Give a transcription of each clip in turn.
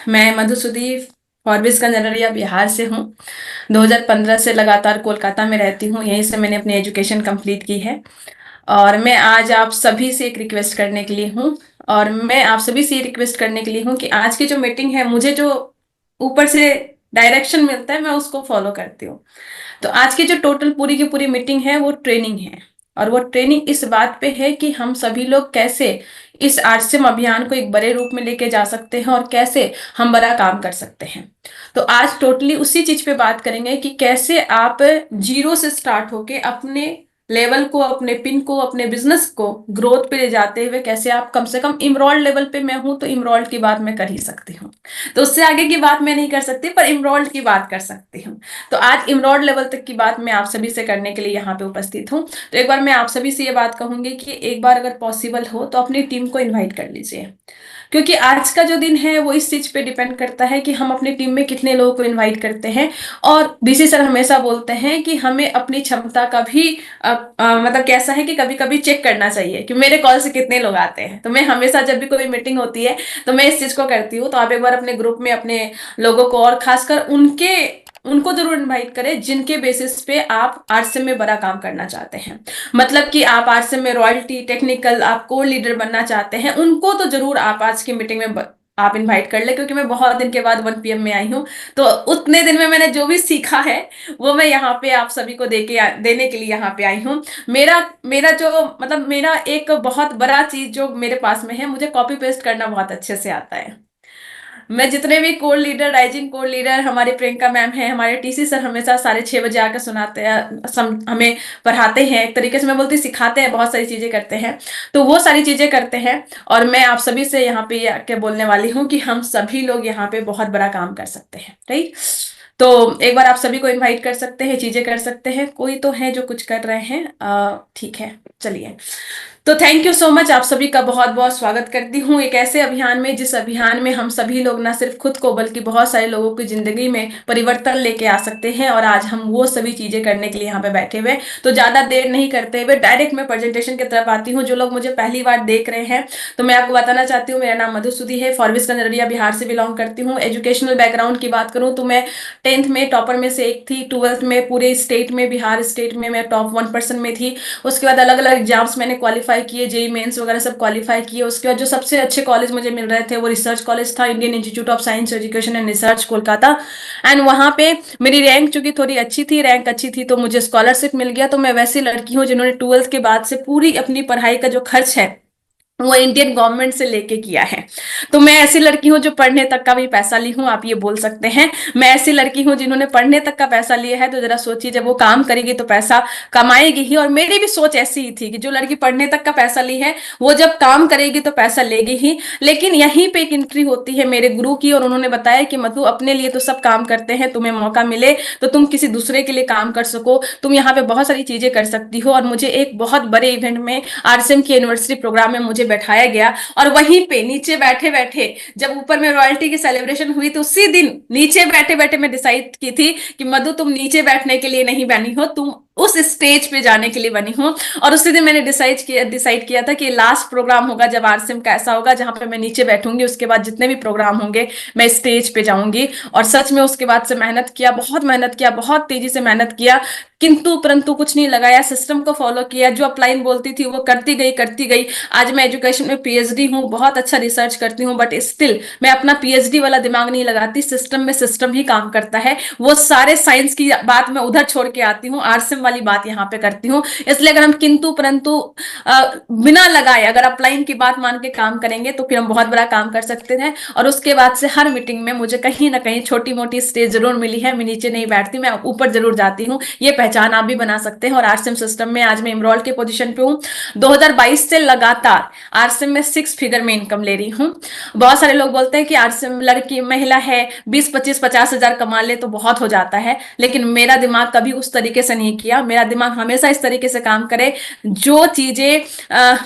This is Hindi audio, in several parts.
मैं मधुसूदी फॉरबिसगंज अररिया बिहार से हूँ। 2015 से लगातार कोलकाता में रहती हूँ। यहीं से मैंने अपनी एजुकेशन कंप्लीट की है। और मैं आज आप सभी से एक रिक्वेस्ट करने के लिए हूँ। और मैं आप सभी से ये रिक्वेस्ट करने के लिए हूँ कि आज की जो मीटिंग है, मुझे जो ऊपर से डायरेक्शन मिलता है मैं उसको फॉलो करती हूँ। तो आज की जो टोटल पूरी की पूरी मीटिंग है वो ट्रेनिंग है। और वो ट्रेनिंग इस बात पे है कि हम सभी लोग कैसे इस आरसीएम अभियान को एक बड़े रूप में लेके जा सकते हैं और कैसे हम बड़ा काम कर सकते हैं। तो आज टोटली उसी चीज पे बात करेंगे कि कैसे आप जीरो से स्टार्ट होके अपने लेवल को, अपने पिन को, अपने बिजनेस को ग्रोथ पे ले जाते हुए कैसे आप कम से कम इमरोल्ड लेवल पे, मैं हूं तो इमरोल्ड की बात मैं कर ही सकती हूँ। तो उससे आगे की बात मैं नहीं कर सकती, पर इमरोल्ड की बात कर सकती हूँ। तो आज इमरोल्ड लेवल तक की बात मैं आप सभी से करने के लिए यहाँ पे उपस्थित हूँ। तो एक बार मैं आप सभी से ये बात कहूंगी कि एक बार अगर पॉसिबल हो तो अपनी टीम को इन्वाइट कर लीजिए। क्योंकि आज का जो दिन है वो इस चीज पे डिपेंड करता है कि हम अपनी टीम में कितने लोगों को इनवाइट करते हैं। और बीसी सर हमेशा बोलते हैं कि हमें अपनी क्षमता का भी मतलब कैसा है कि कभी कभी चेक करना चाहिए कि मेरे कॉल से कितने लोग आते हैं। तो मैं हमेशा जब भी कोई मीटिंग होती है तो मैं इस चीज को करती हूँ। तो आप एक बार अपने ग्रुप में अपने लोगों को, और खासकर उनको जरूर इनवाइट करें जिनके बेसिस पे आप आरसीएम में बड़ा काम करना चाहते हैं। मतलब कि आप आरसीएम में रॉयल्टी, टेक्निकल, आप कोर लीडर बनना चाहते हैं, उनको तो जरूर आप आज की मीटिंग में आप इनवाइट कर ले। क्योंकि मैं बहुत दिन के बाद 1 PM में आई हूँ। तो उतने दिन में मैंने जो भी सीखा है वो मैं यहाँ पे आप सभी को देने के लिए यहाँ पे आई हूँ। मेरा मेरा जो मतलब मेरा एक बहुत बड़ा चीज जो मेरे पास में है, मुझे कॉपी पेस्ट करना बहुत अच्छे से आता है। मैं जितने भी core leader, rising core leader, हमारे प्रियंका मैम है, हमारे टीसी सर हमेशा 6:30 बजे आकर सुनाते हैं, हमें पढ़ाते हैं, एक तरीके से मैं बोलती सिखाते हैं, बहुत सारी चीजें करते हैं। तो वो सारी चीजें करते हैं। और मैं आप सभी से यहाँ पे आके बोलने वाली हूँ कि हम सभी लोग यहाँ पे बहुत बड़ा काम कर सकते हैं, राइट। तो एक बार आप सभी को इनवाइट कर सकते हैं, चीजें कर सकते हैं। कोई तो है जो कुछ कर रहे हैं, ठीक है, चलिए। तो थैंक यू सो मच, आप सभी का बहुत बहुत स्वागत करती हूँ एक ऐसे अभियान में, जिस अभियान में हम सभी लोग ना सिर्फ खुद को बल्कि बहुत सारे लोगों की जिंदगी में परिवर्तन लेके आ सकते हैं। और आज हम वो सभी चीजें करने के लिए यहाँ पे बैठे हुए। तो ज्यादा देर नहीं करते हुए डायरेक्ट मैं प्रेजेंटेशन की तरफ आती हूँ। जो लोग मुझे पहली बार देख रहे हैं तो मैं आपको बताना चाहती हूँ, मेरा नाम मधुसूदी है, फॉरबिसगंज अररिया बिहार से बिलोंग करती हूँ। एजुकेशनल बैकग्राउंड की बात करूँ तो मैं 10th में टॉपर में से एक थी। 12th में पूरे स्टेट में, बिहार स्टेट में मैं टॉप 1% में थी। उसके बाद अलग अलग एग्जाम्स मैंने क्वालिफाई किए, जेई मेंस वगैरह सब क्वालिफाई किए। उसके बाद जो सबसे अच्छे कॉलेज मुझे मिल रहे थे वो रिसर्च कॉलेज था, Indian institute of science education and research, Kolkata. And वहां पे मेरी रैंक चूंकि थोड़ी अच्छी थी, रैंक अच्छी थी, तो मुझे स्कॉलरशिप मिल गया। तो मैं वैसी लड़की हूँ जिन्होंने 12th के बाद से पूरी अपनी पढ़ाई का जो खर्च है वो इंडियन गवर्नमेंट से लेके किया है। तो मैं ऐसी लड़की हूं जो पढ़ने तक का भी पैसा ली हूं, आप ये बोल सकते हैं। मैं ऐसी लड़की हूं जिन्होंने पढ़ने तक का पैसा लिया है। तो जरा सोचिए, जब वो काम करेगी तो पैसा कमाएगी ही। और मेरी भी सोच ऐसी ही थी कि जो लड़की पढ़ने तक का पैसा ली है वो जब काम करेगी तो पैसा लेगी ही। लेकिन यहीं पे एक एंट्री होती है मेरे गुरु की, और उन्होंने बताया कि मधु, अपने लिए तो सब काम करते हैं, तुम्हें मौका मिले तो तुम किसी दूसरे के लिए काम कर सको, तुम यहाँ पे बहुत सारी चीजें कर सकती हो। और मुझे एक बहुत बड़े इवेंट में, आरसीएम की एनिवर्सरी प्रोग्राम में मुझे बैठाया गया। और वहीं पे नीचे बैठे बैठे, जब ऊपर में रॉयल्टी की सेलिब्रेशन हुई, तो उसी दिन नीचे बैठे बैठे मैं डिसाइड की थी कि मधु, तुम नीचे बैठने के लिए नहीं बनी हो, तुम उस स्टेज पे जाने के लिए बनी हो। और उसी दिन मैंने डिसाइड किया था कि लास्ट प्रोग्राम होगा जब आरसीएम का ऐसा होगा जहां पे मैं नीचे बैठूंगी, उसके बाद जितने भी प्रोग्राम होंगे मैं स्टेज पे जाऊंगी। और सच में उसके बाद से मेहनत किया, बहुत मेहनत किया, बहुत तेजी से मेहनत किया, किंतु परंतु कुछ नहीं लगाया, सिस्टम को फॉलो किया, जो अपलाइन बोलती थी वो करती गई करती गई। आज मैं एजुकेशन में पीएचडी हूँ, बहुत अच्छा रिसर्च करती हूँ, बट स्टिल मैं अपना पीएचडी वाला दिमाग नहीं लगाती। सिस्टम में सिस्टम ही काम करता है। वो सारे साइंस की बात मैं उधर छोड़ के आती हूँ, आरसीएम वाली बात यहाँ पे करती हूँ। इसलिए अगर हम किंतु परंतु बिना लगाए अगर अपलाइन की बात मान के काम करेंगे तो फिर हम बहुत बड़ा काम कर सकते हैं। और उसके बाद से हर मीटिंग में मुझे कहीं ना कहीं छोटी मोटी स्टेज जरूर मिली है। मैं नीचे नहीं बैठती, मैं ऊपर जरूर जाती हूँ। ये पहचान आप भी बना सकते हैं। और आरसीएम सिस्टम में आज मैं इमरोल्ड के पोजीशन पे हूँ। 2022 से लगातार आरसीएम में 6 फिगर में इनकम ले रही हूँ। बहुत सारे लोग बोलते हैं कि आरसीएम लड़की महिला है, 20, 25, 50 हजार कमा ले तो बहुत हो जाता है। लेकिन मेरा दिमाग कभी उस तरीके से नहीं किया। किया। मेरा दिमाग हमेशा इस तरीके से काम करे, जो चीजें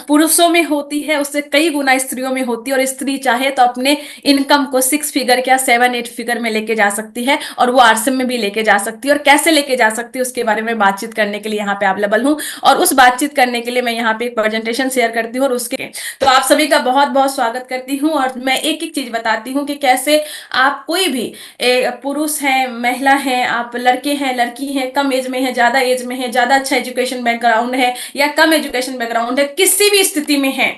पुरुषों में होती है उससे कई गुना स्त्रियों में होती है, और स्त्री चाहे तो अपने इनकम को 6 फिगर क्या 7-8 फिगर में लेके जा सकती है, और वो आरसीएम में भी लेके जा सकती है। और कैसे लेके जा सकती है उसके बारे में बातचीत करने के लिए यहाँ पे अवेलेबल हूँ, और उस बातचीत करने के लिए मैं यहाँ पे एक प्रेजेंटेशन शेयर करती हूँ, और उसके तो आप सभी का बहुत बहुत स्वागत करती हूँ। और मैं एक एक चीज बताती हूँ कि कैसे आप कोई भी पुरुष हैं, महिला हैं, आप लड़के हैं, लड़की हैं, कम एज में है, ज्यादा एज में है, ज्यादा अच्छा एजुकेशन बैकग्राउंड है या कम एजुकेशन बैकग्राउंड है, किसी भी स्थिति में है,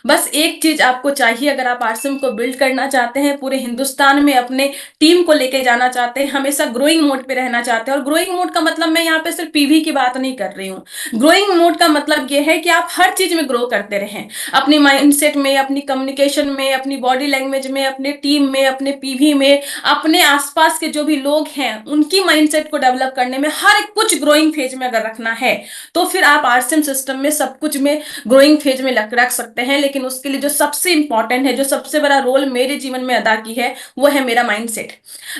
बस एक चीज आपको चाहिए। अगर आप आरसीएम को बिल्ड करना चाहते हैं, पूरे हिंदुस्तान में अपने टीम को लेके जाना चाहते हैं, हमेशा ग्रोइंग मोड पे रहना चाहते हैं, और ग्रोइंग मोड का मतलब मैं यहाँ पे सिर्फ पीवी की बात नहीं कर रही हूँ। ग्रोइंग मोड का मतलब ये है कि आप हर चीज में ग्रो करते रहें, अपनी माइंडसेट में, अपनी कम्युनिकेशन में, अपनी बॉडी लैंग्वेज में, अपने टीम में, अपने पीवी में, अपने आसपास के जो भी लोग हैं उनकी माइंडसेट को डेवलप करने में, हर कुछ ग्रोइंग फेज में अगर रखना है तो फिर आप आरसीएम सिस्टम में सब कुछ में ग्रोइंग फेज में रख सकते हैं। लेकिन उसके लिए जो सबसे इंपॉर्टेंट है, जो सबसे बड़ा रोल मेरे जीवन में अदा की है, वो है मेरा माइंडसेट।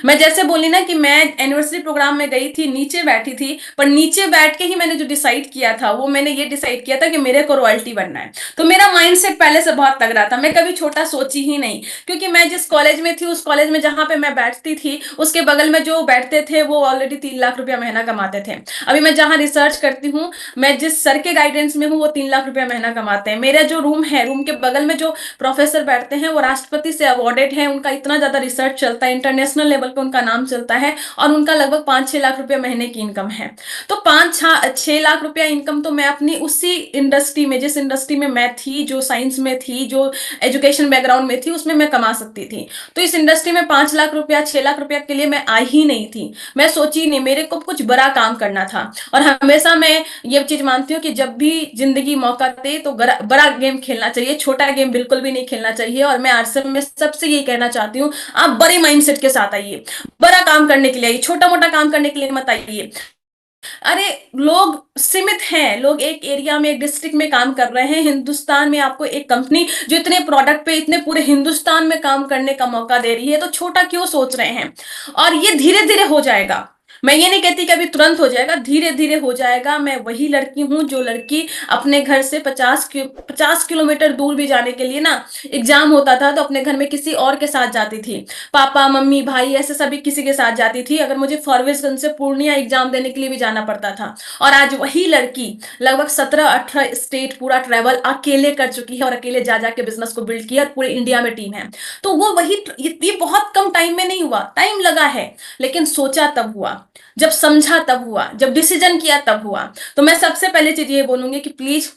मैं जैसे बोली ना कि मैं एनिवर्सरी प्रोग्राम में गई थी, नीचे बैठी थी, पर नीचे बैठ के ही मैंने जो डिसाइड किया था, वो मैंने ये डिसाइड किया था कि मेरे को रॉयल्टी बनना है। तो मेरा माइंडसेट पहले से बहुत तगड़ा था, मैं कभी छोटा सोची ही नहीं, क्योंकि मैं जिस कॉलेज में थी, उस कॉलेज में जहां पे मैं बैठती थी, उसके बगल में जो बैठते थे वो ऑलरेडी 3 लाख रुपया महीना कमाते थे। अभी मैं जहां रिसर्च करती हूँ, मैं जिस सर के गाइडेंस में हूँ, वो 3 लाख रुपया महीना कमाते हैं। मेरा जो रूम है, रूम के बगल में जो प्रोफेसर बैठते हैं वो राष्ट्रपति से अवॉर्डेड है, उनका इतना ज्यादा रिसर्च चलता है, इंटरनेशनल लेवल पे उनका नाम चलता है, और उनका लगभग 5-6 लाख रुपया महीने की इनकम है। तो 5-6 लाख रुपया इनकम तो मैं अपनी उसी इंडस्ट्री में, जिस इंडस्ट्री में मैं थी, जो साइंस में थी, जो एजुकेशन बैकग्राउंड में थी, उसमें मैं कमा सकती थी। तो इस इंडस्ट्री में 5 लाख रुपया 6 लाख रुपया के लिए मैं आई ही नहीं थी, मैं सोची नहीं, मेरे को कुछ बड़ा काम करना था। और हमेशा मैं ये चीज मानती हूँ कि जब भी जिंदगी मौका दे तो बड़ा गेम खेलना चाहिए, छोटा गेम बिल्कुल भी नहीं खेलना चाहिए। और मैं आरसीएम में सबसे यही कहना चाहती हूँ, आप बड़े माइंडसेट के साथ आइए, बड़ा काम करने के लिए आइए, छोटा मोटा काम करने के लिए मत आइए। अरे लोग सीमित हैं, लोग एक एरिया में, एक डिस्ट्रिक्ट में काम कर रहे हैं। हिंदुस्तान में आपको एक कंपनी जो इतने प्रोडक्ट पे इतने पूरे हिंदुस्तान में काम करने का मौका दे रही है, तो छोटा क्यों सोच रहे हैं। और ये धीरे धीरे हो जाएगा, मैं ये नहीं कहती कि अभी तुरंत हो जाएगा, धीरे धीरे हो जाएगा। मैं वही लड़की हूं जो लड़की अपने घर से 50 किलोमीटर दूर भी जाने के लिए ना, एग्जाम होता था तो अपने घर में किसी और के साथ जाती थी, पापा मम्मी भाई ऐसे सभी किसी के साथ जाती थी, अगर मुझे फॉरबिसगंज से पूर्णिया एग्जाम देने के लिए भी जाना पड़ता था। और आज वही लड़की लगभग 17-18 स्टेट पूरा ट्रेवल अकेले कर चुकी है, और अकेले जा जाके बिजनेस को बिल्ड किया, और पूरे इंडिया में टीम है। तो वो वही, ये बहुत कम टाइम में नहीं हुआ, टाइम लगा है, लेकिन सोचा तब हुआ, जब समझा तब हुआ, जब डिसीजन किया तब हुआ। तो मैं सबसे पहले चीज ये बोलूंगी कि प्लीज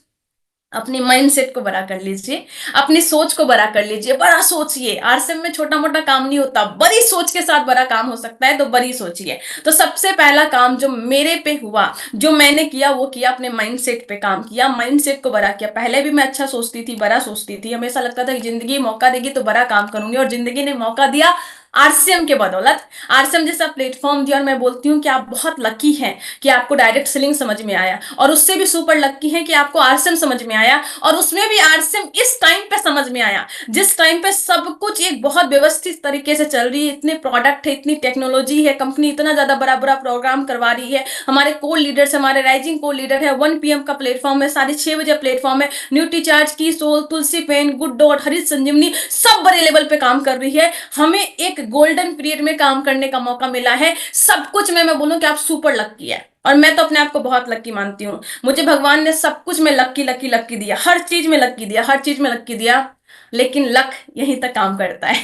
अपनी माइंडसेट को बड़ा कर लीजिए, अपनी सोच को बड़ा कर लीजिए, बड़ा सोचिए। आरसीएम में छोटा मोटा काम नहीं होता, बड़ी सोच के साथ बड़ा काम हो सकता है, तो बड़ी सोचिए। तो सबसे पहला काम जो मेरे पे हुआ, जो मैंने किया, वो किया, अपने माइंडसेट पे काम किया, माइंडसेट को बड़ा किया। पहले भी मैं अच्छा सोचती थी, बड़ा सोचती थी, हमेशा लगता था कि जिंदगी मौका देगी तो बड़ा काम करूंगी, और जिंदगी ने मौका दिया आरसीएम के बदौलत। आरसीएम जैसा प्लेटफॉर्म दिया, और मैं बोलती हूँ कि आप बहुत लकी हैं कि आपको डायरेक्ट सेलिंग समझ में आया, और उससे भी सुपर लकी है कि आपको आरसीएम समझ में आया, और उसमें भी आरसीएम इस टाइम पे समझ में आया जिस टाइम पे सब कुछ एक बहुत व्यवस्थित तरीके से चल रही है, इतने प्रोडक्ट है, इतनी टेक्नोलॉजी है, कंपनी इतना ज्यादा बड़ा बड़ा प्रोग्राम करवा रही है, हमारे कोर लीडर्स, हमारे राइजिंग कोर लीडर है, 1 PM का प्लेटफॉर्म है, 6:30 बजे प्लेटफॉर्म है, न्यूट्री चार्ज की सोल, तुलसी पेन, गुड डॉट, हरित संजीवनी, सब बड़े लेवल पे काम कर रही है। हमें एक गोल्डन पीरियड में काम करने का मौका मिला है, सब कुछ में मैं बोलूं कि आप सुपर लकी है, और मैं तो अपने आप को बहुत लकी मानती हूँ। मुझे भगवान ने सब कुछ में लकी लकी लकी दिया, हर चीज में लकी दिया, हर चीज में लकी दिया, लेकिन लक यहीं तक काम करता है।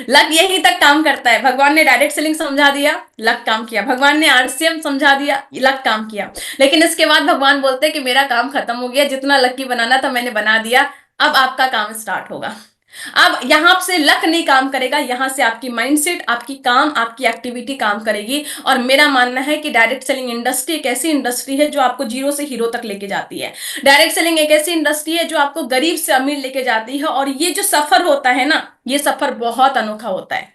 लक यहीं तक काम करता है। भगवान ने डायरेक्ट सेलिंग समझा दिया, लक काम किया, भगवान ने आरसीएम समझा दिया, लक काम किया, लेकिन इसके बाद भगवान बोलते हैं कि मेरा काम खत्म हो गया, जितना लकी बनाना था मैंने बना दिया, अब आपका काम स्टार्ट होगा। अब यहां से लक नहीं काम करेगा, यहां से आपकी माइंडसेट, आपकी काम, आपकी एक्टिविटी काम करेगी। और मेरा मानना है कि डायरेक्ट सेलिंग इंडस्ट्री एक ऐसी इंडस्ट्री है जो आपको जीरो से हीरो तक लेके जाती है। डायरेक्ट सेलिंग एक ऐसी इंडस्ट्री है जो आपको गरीब से अमीर लेके जाती है, और ये जो सफर होता है ना, ये सफर बहुत अनोखा होता है।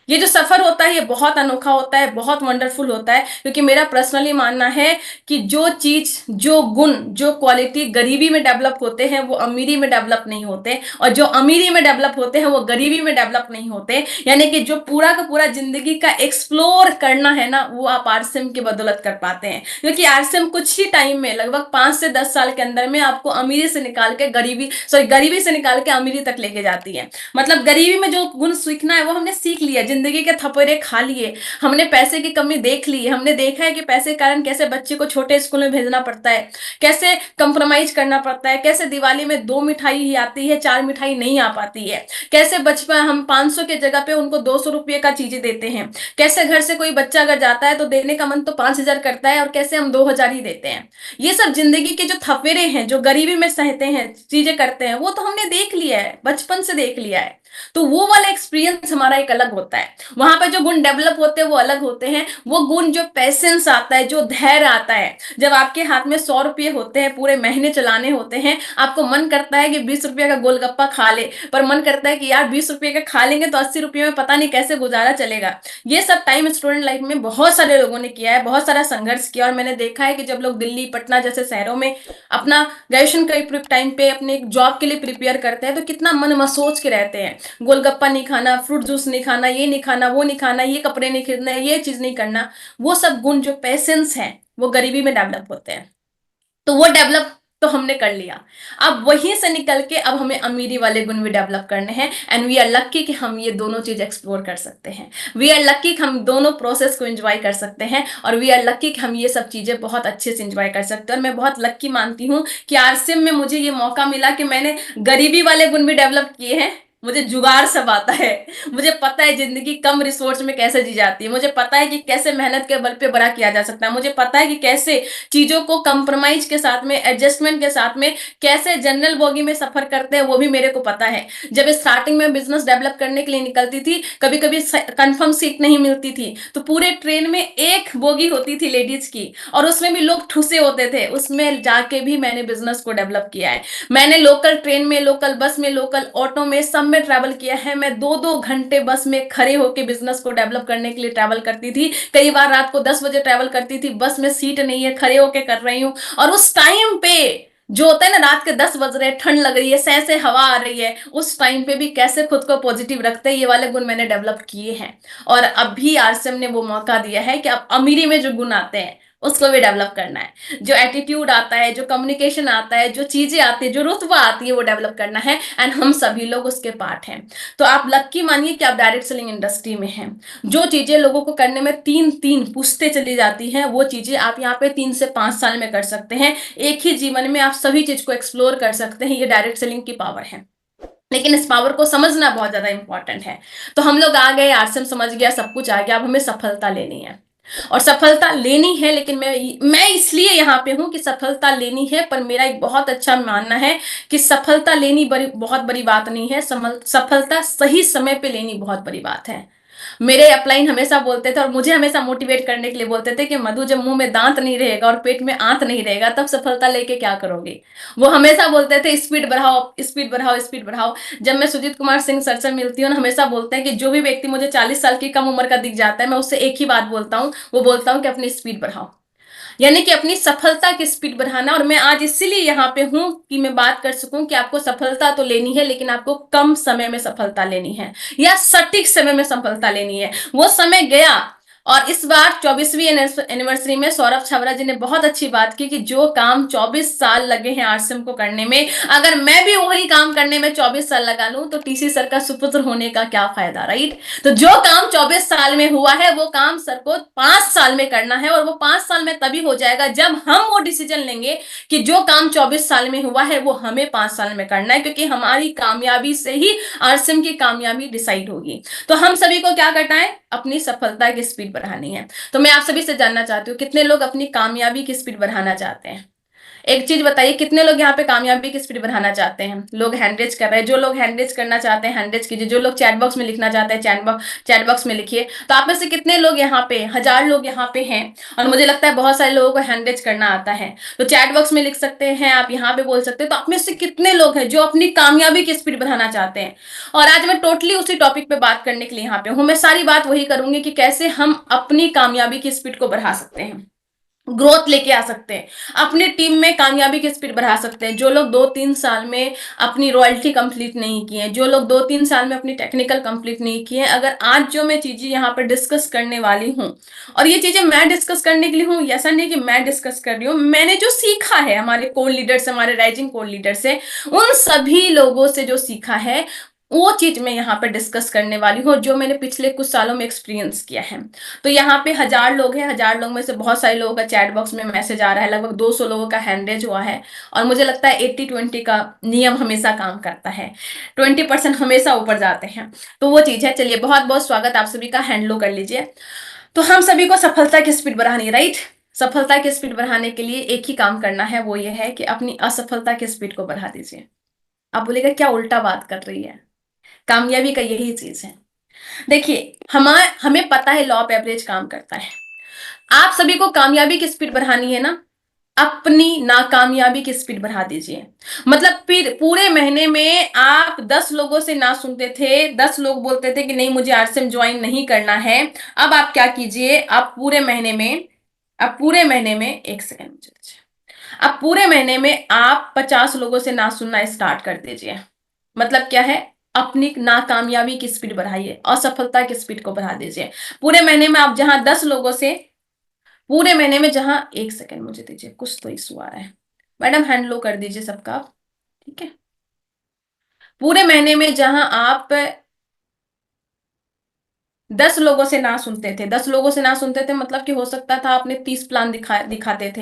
ये जो सफर होता है ये बहुत अनोखा होता है, बहुत वंडरफुल होता है, क्योंकि मेरा पर्सनली मानना है कि जो चीज, जो गुण, जो क्वालिटी गरीबी में डेवलप होते हैं वो अमीरी में डेवलप नहीं होते, और जो अमीरी में डेवलप होते हैं वो गरीबी में डेवलप नहीं होते। यानी कि जो पूरा का पूरा जिंदगी का एक्सप्लोर करना है ना, वो आप आरसीएम की बदौलत कर पाते हैं, क्योंकि आरसीएम कुछ ही टाइम में, लगभग 5 से 10 साल के अंदर में आपको अमीरी से निकाल के गरीबी से निकाल के अमीरी तक लेके जाती है। मतलब गरीबी में जो गुण सीखना है वो हमने सीख लिया, जिंदगी के थपेड़े खा लिए, हमने पैसे की कमी देख ली, हमने देखा है कि पैसे के कारण कैसे बच्चे को छोटे स्कूल में भेजना पड़ता है, कैसे कंप्रोमाइज करना पड़ता है, कैसे दिवाली में 2 मिठाई ही आती है, 4 मिठाई नहीं आ पाती है, कैसे बचपन हम 500 के जगह पे उनको 200 रुपये का चीजें देते हैं, कैसे घर से कोई बच्चा अगर जाता है तो देने का मन तो 5,000 करता है और कैसे हम 2,000 ही देते हैं। ये सब जिंदगी के जो थपेड़े हैं, जो गरीबी में सहते हैं, चीजें करते हैं, वो तो हमने देख लिया है, बचपन से देख लिया है। तो वो वाला एक्सपीरियंस हमारा एक अलग होता है। वहां पे जो गुण डेवलप होते हैं वो अलग होते हैं। वो गुण, जो पेशेंस आता है, जो धैर्य आता है, जब आपके हाथ में 100 रुपये होते हैं, पूरे महीने चलाने होते हैं, आपको मन करता है कि 20 रुपये का गोलगप्पा खा ले, पर मन करता है कि यार 20 रुपये का खा लेंगे तो 80 रुपये में पता नहीं कैसे गुजारा चलेगा। ये सब टाइम स्टूडेंट लाइफ में बहुत सारे लोगों ने किया है, बहुत सारा संघर्ष किया, और मैंने देखा है कि जब लोग दिल्ली, पटना जैसे शहरों में अपना ग्रेजुएशन के टाइम पे अपने जॉब के लिए प्रिपेयर करते हैं तो कितना मन मसोच के रहते हैं। गोलगप्पा नहीं खाना, फ्रूट जूस नहीं खाना, ये नहीं खाना, वो नहीं खाना, ये कपड़े नहीं खरीदना, ये चीज नहीं करना। वो सब गुण, जो पेशेंस है, वो गरीबी में डेवलप होते हैं। तो वो डेवलप तो हमने कर लिया। अब वहीं से निकल के अब हमें अमीरी वाले गुण भी डेवलप करने हैं, एंड वी आर लक्की कि हम ये दोनों चीज एक्सप्लोर कर सकते हैं। वी आर लक्की कि हम दोनों प्रोसेस को एंजॉय कर सकते हैं, और वी आर लक्की कि हम ये सब चीजें बहुत अच्छे से एंजॉय कर सकते हैं। और मैं बहुत लक्की मानती हूँ कि आरसीएम में मुझे ये मौका मिला कि मैंने गरीबी वाले गुण भी डेवलप किए हैं। मुझे जुगाड़ सब आता है, मुझे पता है जिंदगी कम रिसोर्स में कैसे जी जाती है, मुझे पता है कि कैसे मेहनत के बल पे बड़ा किया जा सकता है, मुझे पता है कि कैसे चीजों को कंप्रोमाइज के साथ में, एडजस्टमेंट के साथ में कैसे जनरल बोगी में सफर करते हैं, वो भी मेरे को पता है। जब स्टार्टिंग में बिजनेस डेवलप करने के लिए निकलती थी, कभी कभी कंफर्म सीट नहीं मिलती थी, तो पूरे ट्रेन में एक बोगी होती थी लेडीज की, और उसमें भी लोग ठुसे होते थे, उसमें जाके भी मैंने बिजनेस को डेवलप किया है। मैंने लोकल ट्रेन में, लोकल बस में, लोकल ऑटो में, सब में ट्रैवल किया है। मैं 2-2 घंटे बस में खड़े होकर बिजनेस को डेवलप करने के लिए ट्रैवल करती थी। कई बार रात को 10 बजे ट्रैवल करती थी, बस में सीट नहीं है, खड़े होके कर रही हूँ। और उस टाइम पे जो होता है ना, रात के 10 बज रहे, ठंड लग रही है, सह हवा आ रही है, उस टाइम पे भी कैसे खुद को पॉजिटिव रखते हैं, ये वाले गुण मैंने डेवलप किए हैं। और अभी आरसीएम ने वो मौका दिया है कि अब अमीरी में जो गुण आते हैं उसको भी डेवलप करना है, जो एटीट्यूड आता है, जो कम्युनिकेशन आता है, जो चीजें आती है, जो रुतबा आती है, वो डेवलप करना है, एंड हम सभी लोग उसके पार्ट हैं। तो आप लक्की मानिए कि आप डायरेक्ट सेलिंग इंडस्ट्री में हैं। जो चीजें लोगों को करने में 3-3 पूछते चली जाती हैं, वो चीजें आप यहाँ पे 3 से 5 साल में कर सकते हैं। एक ही जीवन में आप सभी चीज को एक्सप्लोर कर सकते हैं। ये डायरेक्ट सेलिंग की पावर है, लेकिन इस पावर को समझना बहुत ज्यादा इंपॉर्टेंट है। तो हम लोग आ गए, आरसीएम समझ गया, सब कुछ आ गया, अब हमें सफलता लेनी है, और सफलता लेनी है। लेकिन मैं इसलिए यहाँ पे हूं कि सफलता लेनी है, पर मेरा एक बहुत अच्छा मानना है कि सफलता लेनी बहुत बड़ी बात नहीं है, सफलता सही समय पे लेनी बहुत बड़ी बात है। मेरे अपलाइन हमेशा बोलते थे और मुझे हमेशा मोटिवेट करने के लिए बोलते थे कि मधु, जब मुंह में दांत नहीं रहेगा और पेट में आंत नहीं रहेगा तब सफलता लेके क्या करोगे। वो हमेशा बोलते थे स्पीड बढ़ाओ, स्पीड बढ़ाओ, स्पीड बढ़ाओ। जब मैं सुजीत कुमार सिंह सर से मिलती हूँ, हमेशा बोलते हैं कि जो भी व्यक्ति मुझे 40 साल की कम उम्र का दिख जाता है, मैं उससे एक ही बात बोलता हूँ, वो बोलता हूँ कि अपनी स्पीड बढ़ाओ, यानी कि अपनी सफलता की स्पीड बढ़ाना। और मैं आज इसीलिए यहाँ पे हूं कि मैं बात कर सकूं कि आपको सफलता तो लेनी है, लेकिन आपको कम समय में सफलता लेनी है, या सटीक समय में सफलता लेनी है। वो समय गया, और इस बार 24वीं एनिवर्सरी में सौरभ छाबड़ा जी ने बहुत अच्छी बात की कि जो काम 24 साल लगे हैं आरसीएम को करने में, अगर मैं भी वही काम करने में 24 साल लगा लूं तो टीसी सर का सुपुत्र होने का क्या फायदा, राइट। तो जो काम 24 साल में हुआ है वो काम सर को 5 साल में करना है, और वो 5 साल में तभी हो जाएगा जब हम वो डिसीजन लेंगे कि जो काम 24 साल में हुआ है वो हमें 5 साल में करना है, क्योंकि हमारी कामयाबी से ही आरसीएम की कामयाबी डिसाइड होगी। तो हम सभी को क्या करना है, अपनी सफलता की स्पीड बढ़ानी है। तो मैं आप सभी से जानना चाहती हूँ, कितने लोग अपनी कामयाबी की स्पीड बढ़ाना चाहते हैं। एक चीज बताइए, कितने लोग यहाँ पे कामयाबी की स्पीड बढ़ाना चाहते हैं? लोग हैंड रेज कर रहे हैं। जो लोग हैंड रेज करना चाहते हैं हैंड रेज कीजिए। जो लोग चैट बॉक्स में लिखना चाहते हैं चैट बॉक्स में लिखिए। तो आप में से कितने लोग यहाँ पे, 1000 लोग यहाँ पे हैं, और मुझे लगता है बहुत सारे लोगों को हैंड रेज करना आता है। तो चैट बॉक्स में लिख सकते हैं, आप यहाँ पे बोल सकते हैं। तो आप में से कितने लोग हैं जो अपनी कामयाबी की स्पीड बढ़ाना चाहते हैं? और आज मैं टोटली उसी टॉपिक पे बात करने के लिए यहाँ पे हूँ। मैं सारी बात वही करूंगी कि कैसे हम अपनी कामयाबी की स्पीड को बढ़ा सकते हैं, ग्रोथ लेके आ सकते हैं, अपने टीम में कामयाबी की स्पीड बढ़ा सकते हैं। जो लोग 2-3 साल में अपनी रॉयल्टी कंप्लीट नहीं किए, जो लोग 2-3 साल में अपनी टेक्निकल कंप्लीट नहीं किए, अगर आज जो मैं चीजें यहाँ पर डिस्कस करने वाली हूँ, और ये चीजें मैं डिस्कस करने के लिए हूँ, ऐसा नहीं कि मैं डिस्कस कर रही हूँ, मैंने जो सीखा है हमारे कोर लीडर से, हमारे राइजिंग कोर लीडर से, उन सभी लोगों से जो सीखा है, वो चीज मैं यहाँ पे डिस्कस करने वाली हूँ, जो मैंने पिछले कुछ सालों में एक्सपीरियंस किया है। तो यहाँ पे 1000 लोग हैं, 1000 लोग में से बहुत सारे लोगों का चैट बॉक्स में मैसेज आ रहा है, लगभग 200 लोगों का हैंड रेज हुआ है। और मुझे लगता है 80-20 का नियम हमेशा काम करता है, 20% हमेशा ऊपर जाते हैं। तो वो चीज है। चलिए, बहुत बहुत स्वागत, आप सभी का हैंड लो कर लीजिए। तो हम सभी को सफलता की स्पीड बढ़ानी है, राइट? सफलता की स्पीड बढ़ाने के लिए एक ही काम करना है, वो ये है कि अपनी असफलता की स्पीड को बढ़ा दीजिए। आप बोलेगा क्या उल्टा बात कर रही है? कामयाबी का यही चीज है। देखिए, हमें पता है लॉ ऑफ एवरेज काम करता है। आप सभी को कामयाबी की स्पीड बढ़ानी है ना, अपनी नाकामयाबी की स्पीड बढ़ा दीजिए। मतलब फिर पूरे महीने में आप 10 लोगों से ना सुनते थे, 10 लोग बोलते थे कि नहीं मुझे आरसीएम ज्वाइन नहीं करना है। अब आप क्या कीजिए, आप पूरे महीने में एक सेकेंड मुझे दीजिए, अब पूरे महीने में आप 50 लोगों से ना सुनना स्टार्ट कर दीजिए। मतलब क्या है, अपनी नाकामयाबी की स्पीड बढ़ाइए, असफलता की स्पीड को बढ़ा दीजिए। पूरे महीने में आप जहां 10 लोगों से, पूरे महीने में जहां, एक सेकेंड मुझे दीजिए, कुछ तो इशू आ रहा है। मैडम हैंड लो कर दीजिए सबका, ठीक है? पूरे महीने में जहां आप 10 लोगों से ना सुनते थे, 10 लोगों से ना सुनते थे, मतलब कि हो सकता था आपने 30 प्लान दिखाते थे,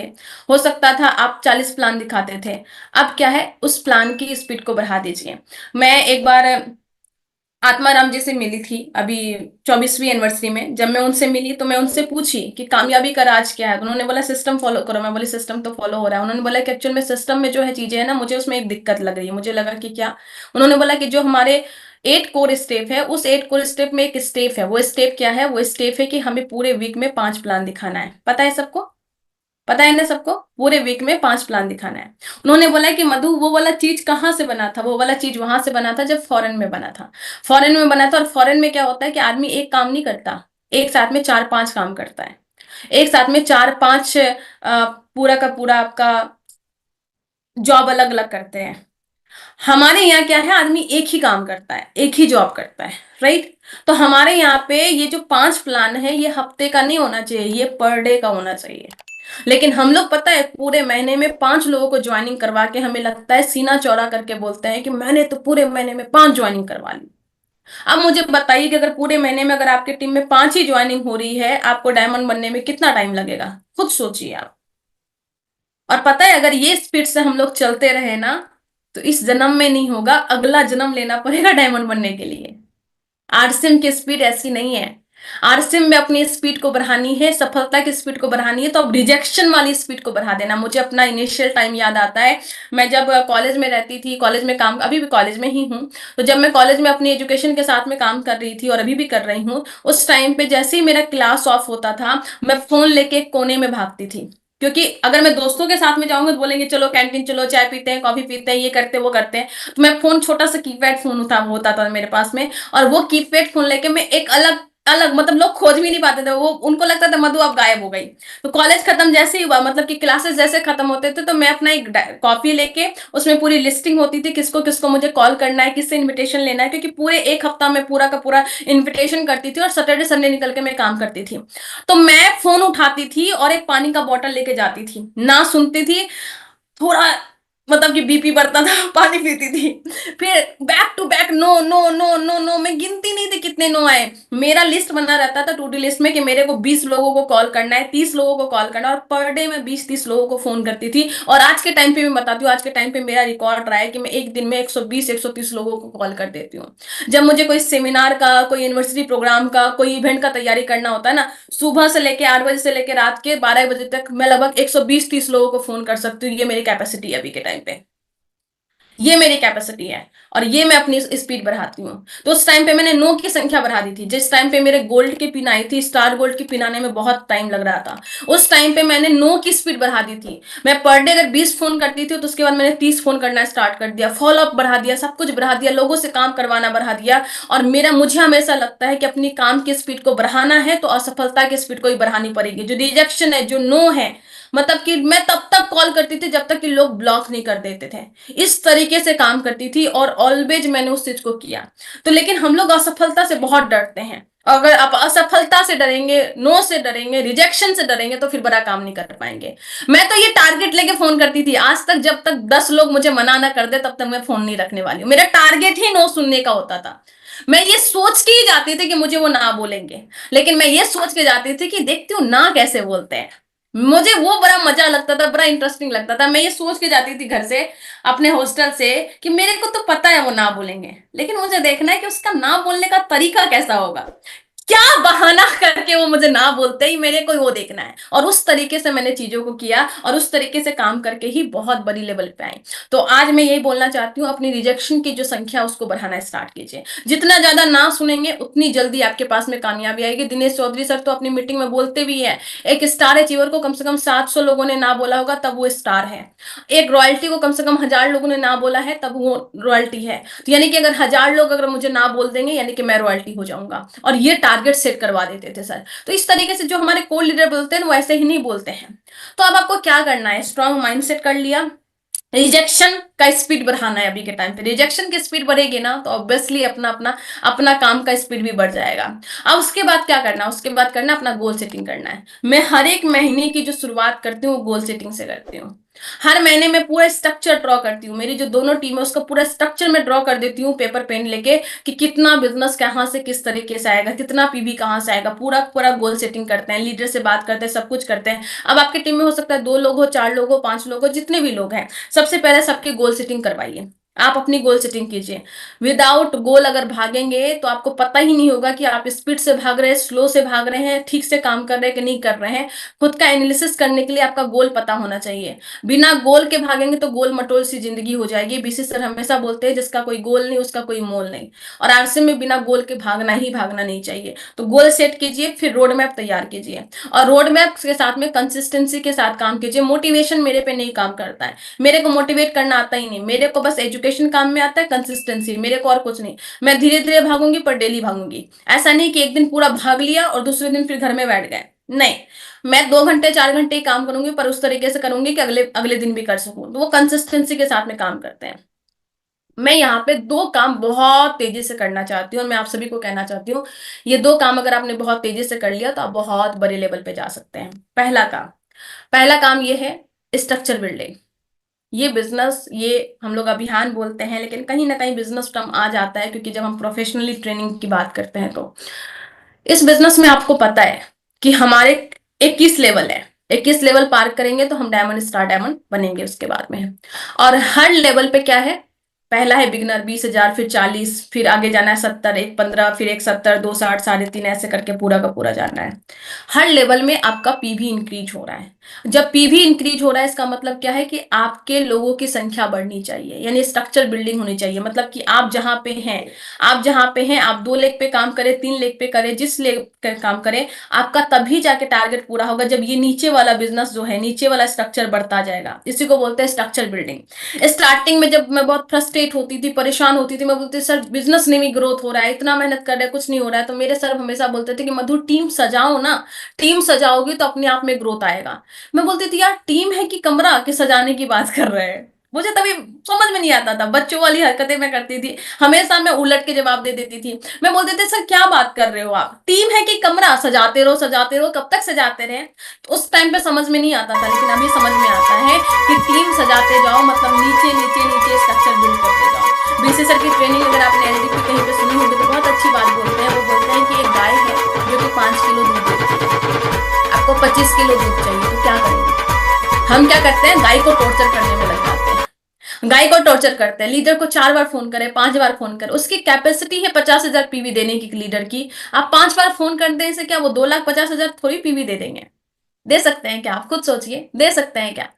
हो सकता था आप 40 प्लान दिखाते थे। अब क्या है, उस प्लान की स्पीड को बढ़ा दीजिए। मैं एक बार आत्माराम जी से मिली थी अभी 24वीं एनिवर्सरी में। जब मैं उनसे मिली तो मैं उनसे पूछी कि कामयाबी का राज क्या है। उन्होंने बोला सिस्टम फॉलो करो। मैं बोली सिस्टम तो फॉलो हो रहा है। उन्होंने बोला कि एक्चुअल में सिस्टम में जो है चीजें है ना, मुझे उसमें एक दिक्कत लग रही है। मुझे लगा कि क्या? उन्होंने बोला कि जो हमारे 8 कोर स्टेप है, उस 8 कोर स्टेप में एक स्टेप है। वो स्टेप क्या है? वो स्टेप है कि हमें पूरे वीक में 5 प्लान दिखाना है। पता है सबको? पता है ना सबको? पूरे वीक में 5 प्लान दिखाना है। उन्होंने बोला कि मधु वो वाला चीज कहाँ से बना था? वो वाला चीज वहां से बना था जब फॉरेन में बना था। फॉरेन में बना था, और फॉरेन में क्या होता है कि आदमी एक काम नहीं करता, एक साथ में 4-5 काम करता है। एक साथ में 4-5 पूरा का पूरा आपका जॉब अलग अलग करते हैं। हमारे यहाँ क्या है, आदमी एक ही काम करता है, एक ही जॉब करता है, राइट? तो हमारे यहाँ पे ये जो 5 प्लान है, ये हफ्ते का नहीं होना चाहिए, ये पर डे का होना चाहिए। लेकिन हम लोग पता है पूरे महीने में 5 लोगों को ज्वाइनिंग करवा के हमें लगता है, सीना चौड़ा करके बोलते हैं कि मैंने तो पूरे महीने में 5 ज्वाइनिंग करवा ली। अब मुझे बताइए कि अगर पूरे महीने में अगर आपकी टीम में 5 ही ज्वाइनिंग हो रही है, आपको डायमंड बनने में कितना टाइम लगेगा? खुद सोचिए आप। और पता है, अगर ये स्पीड से हम लोग चलते रहे ना, तो इस जन्म में नहीं होगा, अगला जन्म लेना पड़ेगा डायमंड बनने के लिए। आरसीएम की स्पीड ऐसी नहीं है। आरसीएम में अपनी स्पीड को बढ़ानी है, सफलता की स्पीड को बढ़ानी है, तो अब रिजेक्शन वाली स्पीड को बढ़ा देना। मुझे अपना इनिशियल टाइम याद आता है। मैं जब कॉलेज में रहती थी, कॉलेज में काम, अभी भी कॉलेज में ही हूँ, तो जब मैं कॉलेज में अपनी एजुकेशन के साथ में काम कर रही थी, और अभी भी कर रही हूँ, उस टाइम पे जैसे ही मेरा क्लास ऑफ होता था, मैं फोन लेके कोने में भागती थी। क्योंकि अगर मैं दोस्तों के साथ में जाऊंगा तो बोलेंगे चलो कैंटीन चलो, चाय पीते हैं, कॉफी पीते हैं, ये करते वो करते हैं। तो मैं फोन, छोटा सा कीपैड फोन होता था मेरे पास में, और वो कीपैड फोन लेके मैं एक अलग अलग, मतलब लोग खोज भी नहीं पाते थे, वो उनको लगता था मधु अब गायब हो गई। तो कॉलेज खत्म जैसे ही हुआ, मतलब कि क्लासेस जैसे खत्म होते थे, तो मैं अपना एक कॉपी लेके, उसमें पूरी लिस्टिंग होती थी किसको किसको मुझे कॉल करना है, किससे इन्विटेशन लेना है, क्योंकि पूरे एक हफ्ता में पूरा का पूरा इन्विटेशन करती थी, और सैटरडे संडे निकल के मैं काम करती थी। तो मैं फोन उठाती थी और एक पानी का बॉटल लेके जाती थी, ना सुनती थी। थोड़ा मतलब कि बीपी बढ़ता था, पानी पीती थी। फिर back to back no no no no no, मैं गिनती नहीं थी कितने नो आए। मेरा लिस्ट बना रहता था टू डू लिस्ट में कि मेरे को 20 लोगों को कॉल करना है, 30 लोगों को कॉल करना है, और पर डे मैं 20-30 लोगों को फोन करती थी। और आज के टाइम पे मैं बताती हूँ, आज के टाइम पे मेरा रिकॉर्ड रहा है कि मैं एक दिन में 120-130 लोगों को कॉल कर देती हूँ। जब मुझे कोई सेमिनार का, कोई यूनिवर्सिटी प्रोग्राम का, कोई इवेंट का तैयारी करना होता है ना, सुबह से लेके 8 बजे से लेके रात के 12 बजे तक मैं लगभग 120-30 लोगों को फोन कर सकती हूँ। ये मेरी कैपेसिटी है अभी के टाइम पे, ये मेरी कैपेसिटी है। और ये मैं अपनी स्पीड बढ़ाती हूँ। तो उस टाइम पे मैंने नो की संख्या बढ़ा दी थी। जिस टाइम पे मेरे गोल्ड की पिन आई थी, स्टार गोल्ड की पिन आने में बहुत टाइम लग रहा था, उस टाइम पे मैंने नो की स्पीड बढ़ा दी थी। मैं पर डे अगर 20 फोन करती थी तो उसके बाद मैंने 30 फोन करना स्टार्ट कर दिया, फॉलो अप बढ़ा दिया, सब कुछ बढ़ा दिया, लोगों से काम करवाना बढ़ा दिया। और मुझे हमेशा लगता है कि अपनी काम की स्पीड को बढ़ाना है तो असफलता की स्पीड को ही बढ़ानी पड़ेगी। जो रिजेक्शन है, जो नो है, मतलब कि मैं तब तक कॉल करती थी जब तक कि लोग ब्लॉक नहीं कर देते थे। इस तरीके से काम करती थी और ऑलवेज मैंने उस चीज को किया। तो लेकिन हम लोग असफलता से बहुत डरते हैं। अगर आप असफलता से डरेंगे, नो से डरेंगे, रिजेक्शन से डरेंगे तो फिर बड़ा काम नहीं कर पाएंगे। मैं तो ये टारगेट लेके फोन करती थी आज तक, जब तक 10 लोग मुझे मना ना कर दे तब तक मैं फोन नहीं रखने वाली हूँ। मेरा टारगेट ही नो सुनने का होता था। मैं ये सोच के ही जाती थी कि मुझे वो ना बोलेंगे, लेकिन मैं ये सोच के जाती थी कि देखती हूँ ना कैसे बोलते हैं। मुझे वो बड़ा मजा लगता था, बड़ा इंटरेस्टिंग लगता था। मैं ये सोच के जाती थी घर से, अपने हॉस्टल से, कि मेरे को तो पता है वो ना बोलेंगे, लेकिन मुझे देखना है कि उसका ना बोलने का तरीका कैसा होगा, क्या बहाना करके वो मुझे ना बोलते ही मेरे को वो देखना है। और उस तरीके से मैंने चीजों को किया और उस तरीके से काम करके ही बहुत बड़ी लेवल पे आई। तो आज मैं यही बोलना चाहती हूँ, अपनी रिजेक्शन की जो संख्या उसको बढ़ाना स्टार्ट कीजिए। जितना ज्यादा ना सुनेंगे उतनी जल्दी आपके पास में कामयाबी आएगी। दिनेश चौधरी सर तो अपनी मीटिंग में बोलते भी है, एक स्टार अचीवर को कम से कम 700 लोगों ने ना बोला होगा तब वो स्टार है। एक रॉयल्टी को कम से कम 1000 लोगों ने ना बोला है तब वो रॉयल्टी है। तो यानी कि अगर 1000 लोग अगर मुझे ना बोल देंगे यानी कि मैं रॉयल्टी हो जाऊंगा। और ये टारगेट सेट करवा देते थे सर। तो इस तरीके से जो हमारे कोर लीडर बोलते हैं वो ऐसे ही नहीं बोलते हैं। तो अब आपको क्या करना है, स्ट्रांग माइंडसेट कर लिया, रिजेक्शन का स्पीड बढ़ाना है। अभी के टाइम पे रिजेक्शन की स्पीड बढ़ेगी ना तो ऑब्वियसली अपना अपना अपना काम का स्पीड भी बढ़ जाएगा। अब उसके बाद क्या करना है, उसके बाद करना अपना गोल सेटिंग करना है। मैं हर एक महीने की जो शुरुआत करती हूँ वो गोल सेटिंग से करती हूँ। हर महीने में पूरा स्ट्रक्चर ड्रॉ करती हूँ। मेरी जो दोनों टीम है उसका पूरा स्ट्रक्चर मैं ड्रॉ कर देती हूँ पेपर पेन लेके, कि कितना बिजनेस कहाँ से किस तरीके से आएगा, कितना पीवी कहाँ से आएगा, पूरा पूरा गोल सेटिंग करते हैं, लीडर से बात करते हैं, सब कुछ करते हैं। अब आपकी टीम में हो सकता है 2 लोग हो, 4 लोग हो, 5 लोग हो, जितने भी लोग हैं, सबसे पहले सबके गोल सेटिंग करवाइए। आप अपनी गोल सेटिंग कीजिए। विदाउट गोल अगर भागेंगे तो आपको पता ही नहीं होगा कि आप स्पीड से भाग रहे हैं, स्लो से भाग रहे हैं, ठीक से काम कर रहे हैं कि नहीं कर रहे हैं। खुद का एनालिसिस करने के लिए आपका गोल पता होना चाहिए। बिना गोल के भागेंगे तो गोल मटोल सी जिंदगी हो जाएगी। बीसी सर हमेशा बोलते हैं जिसका कोई गोल नहीं उसका कोई मोल नहीं। और आरसी में बिना गोल के भागना ही भागना नहीं चाहिए। तो गोल सेट कीजिए, फिर रोड मैप तैयार कीजिए, और रोड मैप के साथ में कंसिस्टेंसी के साथ काम कीजिए। मोटिवेशन मेरे पे नहीं काम करता है, मेरे को मोटिवेट करना आता ही नहीं। मेरे को बस एजुकेशन काम में आता है, कंसिस्टेंसी, मेरे को और कुछ नहीं। मैं धीरे धीरे भागूंगी पर डेली भागूंगी। ऐसा नहीं कि एक दिन पूरा भाग लिया और दूसरे दिन फिर घर में बैठ गए, नहीं। मैं 2 घंटे 4 घंटे ही काम करूंगी पर उस तरीके से करूंगी कि अगले अगले दिन भी कर सकूं। तो वो कंसिस्टेंसी के साथ में काम करते हैं। मैं यहाँ पे 2 काम बहुत तेजी से करना चाहती हूँ और मैं आप सभी को कहना चाहती हूँ, ये 2 काम अगर आपने बहुत तेजी से कर लिया तो आप बहुत बड़े लेवल पे जा सकते हैं। पहला काम ये है स्ट्रक्चर बिल्डिंग। ये बिजनेस, ये हम लोग अभियान बोलते हैं लेकिन कहीं ना कहीं बिजनेस टर्म आ जाता है, क्योंकि जब हम प्रोफेशनली ट्रेनिंग की बात करते हैं तो इस बिजनेस में आपको पता है कि हमारे 21 लेवल है। 21 लेवल पार करेंगे तो हम डायमंड स्टार डायमंड बनेंगे उसके बाद में। और हर लेवल पे क्या है, पहला है बिगनर 20,000, फिर 40, फिर आगे जाना है 70, एक 15, फिर एक 70, 2 60, 3.5, ऐसे करके पूरा का पूरा जाना है। हर लेवल में आपका पीवी इंक्रीज हो रहा है। जब पीवी इंक्रीज हो रहा है इसका मतलब क्या है कि आपके लोगों की संख्या बढ़नी चाहिए, यानी स्ट्रक्चर बिल्डिंग होनी चाहिए। मतलब कि आप जहां पे हैं आप 2 लेग पे काम करें, 3 लेग पे करें, जिस लेग पे काम करें, आपका तभी जाके टारगेट पूरा होगा जब ये नीचे वाला बिजनेस जो है, नीचे वाला स्ट्रक्चर बढ़ता जाएगा। इसी को बोलते हैं स्ट्रक्चर बिल्डिंग। स्टार्टिंग में जब मैं बहुत फ्रस्ट्रेट होती थी, परेशान होती थी, मैं बोलती सर बिजनेस नहीं ग्रोथ हो रहा है, इतना मेहनत कर रहे हैं कुछ नहीं हो रहा है, तो मेरे सर हमेशा बोलते थे कि मधु टीम सजाओ ना, टीम सजाओगी तो अपने आप में ग्रोथ आएगा। मैं बोलती थी यार टीम है कि कमरा, कि सजाने की बात कर रहे हैं। मुझे तभी समझ में नहीं आता था, बच्चों वाली हरकतें मैं करती थी, हमेशा मैं उलट के जवाब दे देती थी। मैं बोलते थे सर क्या बात कर रहे हो आप, टीम है कि कमरा, सजाते रहो, कब तक सजाते रहे। तो उस टाइम पे समझ में नहीं आता था, लेकिन अभी समझ में आता है कि टीम सजाते जाओ, मतलब नीचे नीचे नीचे स्ट्रक्चर बिल्ड करते जाओ। बीसी सर की ट्रेनिंग अगर आपने एलडीपी कहीं पे सुनी होगी तो बहुत अच्छी बात बोलते हैं, वो बोलते हैं कि एक गाय है जो कि 5 किलो दूध देती है, आपको 25 किलो दूध चाहिए, तो क्या करेंगे? हम क्या करते हैं, गाय को टॉर्चर करने में लग जाते हैं, गाय को टॉर्चर करते हैं, लीडर को 4 बार फोन करे, 5 बार फोन करे, उसकी कैपेसिटी है 50,000 पीवी देने की लीडर की, आप 5 बार फोन कर दें इसे, क्या वो 2,50,000 थोड़ी पीवी दे देंगे? दे सकते हैं क्या? आप खुद सोचिए, दे सकते हैं क्या?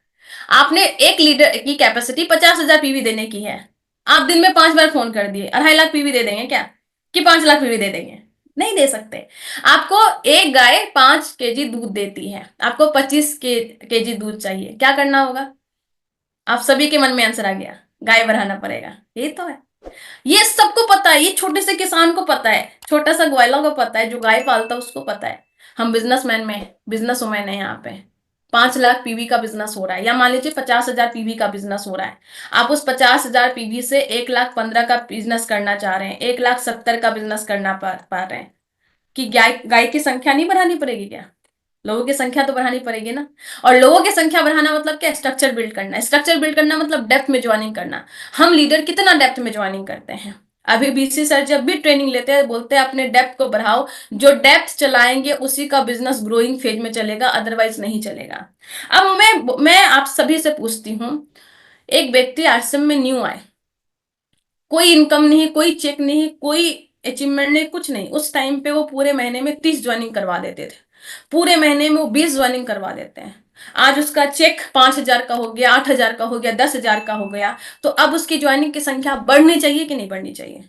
आपने एक लीडर की कैपेसिटी 50,000 पीवी देने की है, आप दिन में 5 बार फोन कर दिए, 2.5 लाख पीवी दे देंगे क्या? कि 5 लाख पीवी दे देंगे? नहीं दे सकते। आपको एक गाय 5 केजी दूध देती है, आपको 25 केजी दूध चाहिए, क्या करना होगा? आप सभी के मन में आंसर आ गया, गाय बढ़ाना पड़ेगा, यही तो है। ये सबको पता है, ये छोटे से किसान को पता है, छोटा सा ग्वाला को पता है, जो गाय पालता है उसको पता है। हम बिजनेसमैन में बिजनेस वुमेन है यहाँ पे, 5 लाख पीवी का बिजनेस हो रहा है, या मान लीजिए 50,000 पीवी का बिजनेस हो रहा है। आप उस 50,000 पीवी से 1,15,000 का बिजनेस करना चाह रहे हैं, 1,70,000 का बिजनेस करना पा रहे हैं, कि गाय गाय की संख्या नहीं बढ़ानी पड़ेगी क्या? लोगों की संख्या तो बढ़ानी पड़ेगी ना। और लोगों की संख्या बढ़ाना मतलब क्या? स्ट्रक्चर बिल्ड करना, स्ट्रक्चर बिल्ड करना मतलब डेप्थ में ज्वाइनिंग करना। हम लीडर कितना डेप्थ में ज्वाइनिंग करते हैं? अभी बीसी सर जब भी ट्रेनिंग लेते हैं बोलते हैं अपने डेप्थ को बढ़ाओ, जो डेप्थ चलाएंगे उसी का बिजनेस ग्रोइंग फेज में चलेगा, अदरवाइज नहीं चलेगा। अब मैं आप सभी से पूछती हूँ, एक व्यक्ति आश्रम में न्यू आए, कोई इनकम नहीं, कोई चेक नहीं, कोई अचीवमेंट नहीं, कुछ नहीं, उस टाइम पे वो पूरे महीने में 30 ज्वाइनिंग करवा देते थे, पूरे महीने में वो 20 ज्वाइनिंग करवा देते हैं। आज उसका चेक 5,000 का हो गया, 8,000 का हो गया, 10,000 का हो गया, तो अब उसकी ज्वाइनिंग की संख्या बढ़नी चाहिए कि नहीं बढ़नी चाहिए?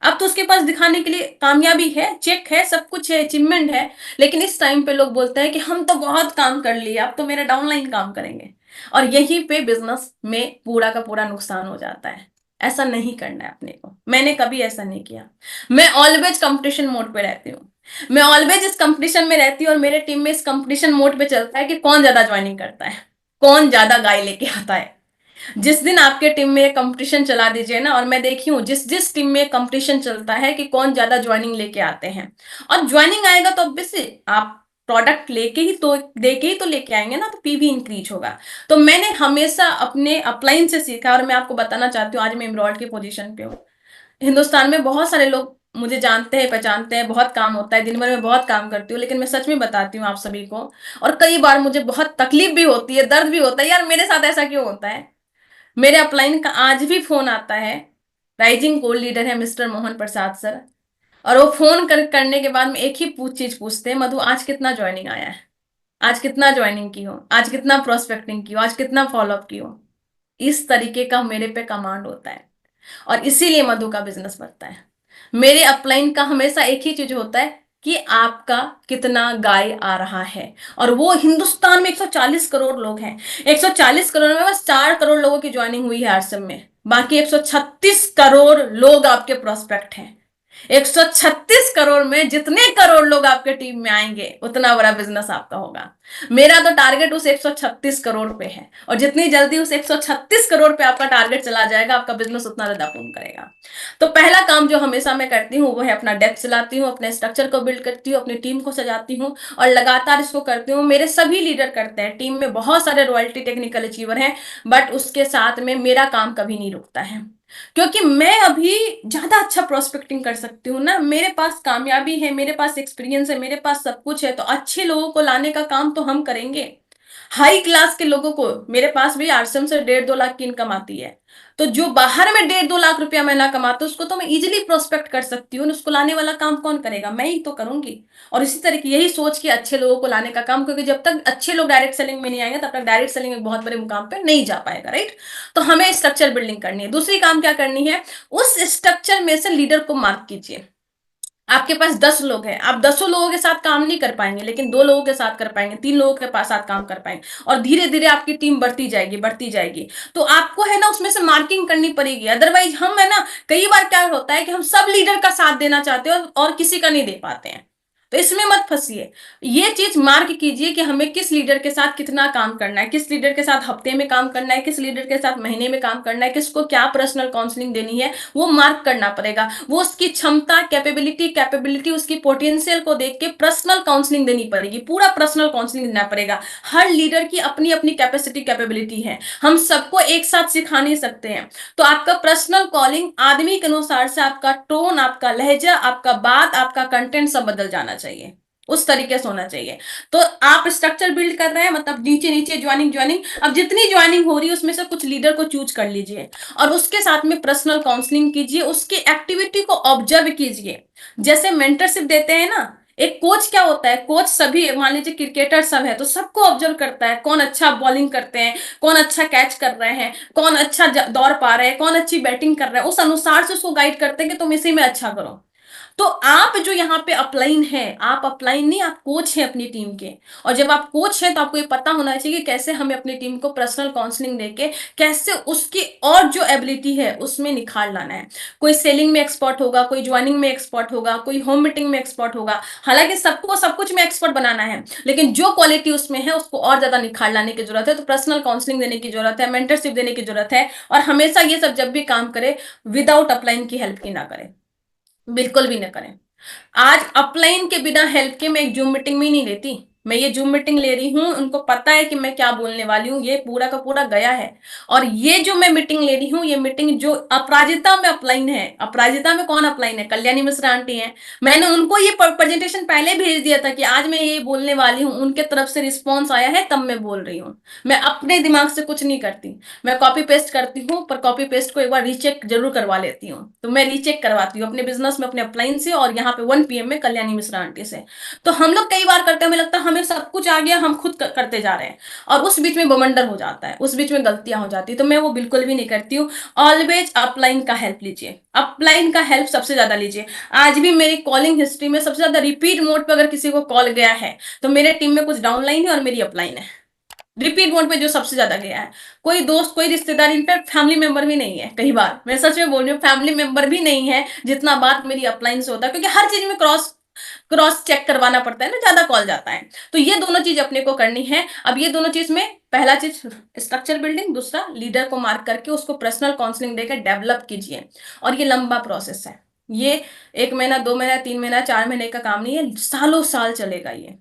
अब तो उसके पास दिखाने के लिए कामयाबी है, चेक है, सब कुछ है, अचीवमेंट है, लेकिन इस टाइम पे लोग बोलते हैं कि हम तो बहुत काम कर लिए, अब तो मेरा डाउनलाइन काम करेंगे, और यहीं पे बिजनेस में पूरा का पूरा नुकसान हो जाता है। ऐसा नहीं करना है अपने को, मैंने कभी ऐसा नहीं किया। मैं ऑलवेज कंपटीशन मोड पे रहती हूँ, मैं ऑलवेज इस कंपटीशन में रहती हूँ, और मेरे टीम में इस कंपटीशन मोड पे चलता है कि कौन ज्यादा ज्वाइनिंग करता है, कौन ज्यादा गाय लेके आता है। जिस दिन आपके टीम में कंपटीशन चला दीजिए ना, और मैं देखी हूँ जिस जिस टीम में कंपटीशन चलता है कि कौन ज्यादा ज्वाइनिंग लेके आते हैं, और ज्वाइनिंग आएगा तो ऑब्वियसली आप प्रोडक्ट लेके ही तो देके ही तो लेके आएंगे ना, तो पीवी इंक्रीज होगा। तो मैंने हमेशा अपने अपलाइन से सीखा, और मैं आपको बताना चाहती हूँ आज मैं एम्ब्रॉयड की पोजीशन पे हूँ। हिंदुस्तान में बहुत सारे लोग मुझे जानते हैं, पहचानते हैं, बहुत काम होता है, दिन भर में बहुत काम करती हूँ, लेकिन मैं सच में बताती हूँ आप सभी को, और कई बार मुझे बहुत तकलीफ भी होती है, दर्द भी होता है, यार मेरे साथ ऐसा क्यों होता है। मेरे अपलाइन का आज भी फोन आता है, राइजिंग कोल लीडर है मिस्टर मोहन प्रसाद सर, और वो फोन करने के बाद में एक ही चीज पूछते हैं, मधु आज कितना ज्वाइनिंग आया है, आज कितना ज्वाइनिंग की हो, आज कितना प्रोस्पेक्टिंग की हो, आज कितना फॉलोअप की हो। इस तरीके का मेरे पे कमांड होता है, और इसीलिए मधु का बिजनेस बढ़ता है। मेरे अपलाइन का हमेशा एक ही चीज होता है कि आपका कितना गाय आ रहा है, और वो हिंदुस्तान में 140 करोड़ लोग हैं, 140 करोड़ में बस 4 करोड़ लोगों की ज्वाइनिंग हुई है आरसम में, बाकी 136 करोड़ लोग आपके प्रोस्पेक्ट हैं। 136 करोड़ में जितने करोड़ लोग आपके टीम में आएंगे उतना बड़ा बिजनेस आपका होगा। मेरा तो टारगेट उस 136 करोड़ पे है, और जितनी जल्दी उस 136 करोड़ पे आपका टारगेट चला जाएगा, आपका बिजनेस उतना ज्यादा बूम करेगा। तो पहला काम जो हमेशा मैं करती हूँ वो है अपना डेप्थ चलाती हूँ, अपने स्ट्रक्चर को बिल्ड करती हूँ, अपनी टीम को सजाती हूँ, और लगातार इसको करती हूँ। मेरे सभी लीडर करते हैं, टीम में बहुत सारे रॉयल्टी टेक्निकल अचीवर हैं, बट उसके साथ में मेरा काम कभी नहीं रुकता है, क्योंकि मैं अभी ज्यादा अच्छा प्रोस्पेक्टिंग कर सकती हूँ ना, मेरे पास कामयाबी है, मेरे पास एक्सपीरियंस है, मेरे पास सब कुछ है, तो अच्छे लोगों को लाने का काम तो हम करेंगे। हाई क्लास के लोगों को, मेरे पास भी आरसम से 1.5-2 लाख की इनकम आती है, तो जो बाहर में 1.5-2 लाख रुपया महीना कमाते उसको तो मैं इजिली प्रोस्पेक्ट कर सकती हूँ, उसको लाने वाला काम कौन करेगा? मैं ही तो करूंगी। और इसी तरीके यही सोच के अच्छे लोगों को लाने का काम, क्योंकि जब तक अच्छे लोग डायरेक्ट सेलिंग में नहीं आएंगे तब तक डायरेक्ट सेलिंग एक बहुत बड़े मुकाम पर नहीं जा पाएगा, राइट। तो हमें स्ट्रक्चर बिल्डिंग करनी है। दूसरी काम क्या करनी है, उस स्ट्रक्चर में से लीडर को मार्क कीजिए। आपके पास 10 लोग हैं, आप 10 लोगों के साथ काम नहीं कर पाएंगे, लेकिन 2 लोगों के साथ कर पाएंगे, 3 लोगों के पास साथ काम कर पाएंगे, और धीरे धीरे आपकी टीम बढ़ती जाएगी, बढ़ती जाएगी। तो आपको है ना उसमें से मार्किंग करनी पड़ेगी, अदरवाइज हम है ना, कई बार क्या होता है कि हम सब लीडर का साथ देना चाहते हैं और किसी का नहीं दे पाते हैं। तो इसमें मत फंसिए। ये चीज मार्क कीजिए कि हमें किस लीडर के साथ कितना काम करना है, किस लीडर के साथ हफ्ते में काम करना है, किस लीडर के साथ महीने में काम करना है, किसको क्या पर्सनल काउंसलिंग देनी है, वो मार्क करना पड़ेगा। वो उसकी क्षमता, कैपेबिलिटी उसकी पोटेंशियल को देख के पर्सनल काउंसलिंग देनी पड़ेगी, पूरा पर्सनल काउंसलिंग देना पड़ेगा। हर लीडर की अपनी अपनी कैपेसिटी, कैपेबिलिटी है, हम सबको एक साथ सिखा नहीं सकते हैं। तो आपका पर्सनल कॉलिंग आदमी के अनुसार से आपका टोन, आपका लहजा, आपका बात, आपका कंटेंट सब बदल जाना चाहिए, उस तरीके से होना चाहिए। तो आप स्ट्रक्चर बिल्ड कर रहे हैं, मतलब नीचे नीचे ज्वाइनिंग, अब जितनी ज्वाइनिंग हो रही है उसमें से कुछ लीडर को चूज कर लीजिए और उसके साथ में पर्सनल काउंसलिंग कीजिए, उसकी एक्टिविटी को ऑब्जर्व कीजिए। जैसे मेंटरशिप देते हैं ना, एक कोच क्या होता है, कोच सभी, मान लीजिए क्रिकेटर सब है तो सबको ऑब्जर्व करता है, कौन अच्छा बॉलिंग करते हैं, कौन अच्छा कैच कर रहे हैं, कौन अच्छा दौड़ पा रहे हैं, कौन अच्छी बैटिंग कर रहे हैं, उस अनुसार से उसको गाइड करते हैं कि तुम इसी में अच्छा करो। तो आप जो यहाँ पे अपलाइन है, आप अपलाइन नहीं, आप कोच हैं अपनी टीम के। और जब आप कोच हैं तो आपको ये पता होना चाहिए कि कैसे हमें अपनी टीम को पर्सनल काउंसलिंग देके कैसे उसकी और जो एबिलिटी है उसमें निखार लाना है। कोई सेलिंग में एक्सपर्ट होगा, कोई ज्वाइनिंग में एक्सपर्ट होगा, कोई होम मीटिंग में एक्सपर्ट होगा। हालांकि सबको सब कुछ में एक्सपर्ट बनाना है, लेकिन जो क्वालिटी उसमें है उसको और ज्यादा निखार लाने की जरूरत है। तो पर्सनल काउंसलिंग देने की जरूरत है, मेंटरशिप देने की जरूरत है। और हमेशा ये सब जब भी काम करे, विदाउट अपलाइन की हेल्प की ना करें, बिल्कुल भी ना करें। आज अपलाइन के बिना हेल्प के मैं एक जूम मीटिंग में ही नहीं लेती। मैं ये जूम मीटिंग ले रही हूँ, उनको पता है कि मैं क्या बोलने वाली हूँ, ये पूरा का पूरा गया है। और ये जो मैं मीटिंग ले रही हूँ, ये मीटिंग जो अपराजिता में अपलाइन है, अपराजिता में कौन अपलाइन है, कल्याणी मिश्रा आंटी है। मैंने उनको ये प्रेजेंटेशन पहले भेज दिया था कि आज मैं ये बोलने वाली हूँ, उनके तरफ से रिस्पॉन्स आया है तब मैं बोल रही हूँ। मैं अपने दिमाग से कुछ नहीं करती, मैं कॉपी पेस्ट करती हूँ, पर कॉपी पेस्ट को एक बार रीचेक जरूर करवा लेती हूँ। तो मैं रीचेक करवाती हूँ अपने बिजनेस में, अपने अपलाइन से, और यहाँ पे 1 PM में कल्याणी मिश्रा आंटी से। तो हम लोग कई बार करते हैं, हमें लगता है हमें सब कुछ आ गया, हम खुद करते जा रहे हैं, और उस बीच में बमंडर हो जाता है, उस बीच में गलतियां हो जाती है। तो मैं वो बिल्कुल भी नहीं करती हूँ। ऑलवेज अपलाइन का हेल्प लीजिए, अपलाइन का हेल्प सबसे ज्यादा लीजिए। आज भी मेरी कॉलिंग हिस्ट्री में सबसे ज्यादा रिपीट मोड पे अगर किसी को कॉल गया है तो मेरे टीम में कुछ डाउनलाइन है और मेरी अपलाइन है। रिपीट मोड पे जो सबसे ज्यादा गया है, कोई दोस्त, कोई रिश्तेदार, इनफैक्ट फैमिली मेंबर भी नहीं है। कई बार मैं सच में बोल रही हूँ, फैमिली मेंबर भी नहीं है जितना बात मेरी अपलाइन से होता है, क्योंकि हर चीज में क्रॉस क्रॉस चेक करवाना पड़ता है ना, ज्यादा कॉल जाता है। तो ये दोनों चीज अपने को करनी है। अब ये दोनों चीज में पहला चीज स्ट्रक्चर बिल्डिंग, दूसरा लीडर को मार्क करके उसको पर्सनल काउंसलिंग देकर डेवलप कीजिए। और ये लंबा प्रोसेस है, ये 1 महीना, 2 महीना, 3 महीना, 4 महीने का काम नहीं है, सालों साल चलेगा ये।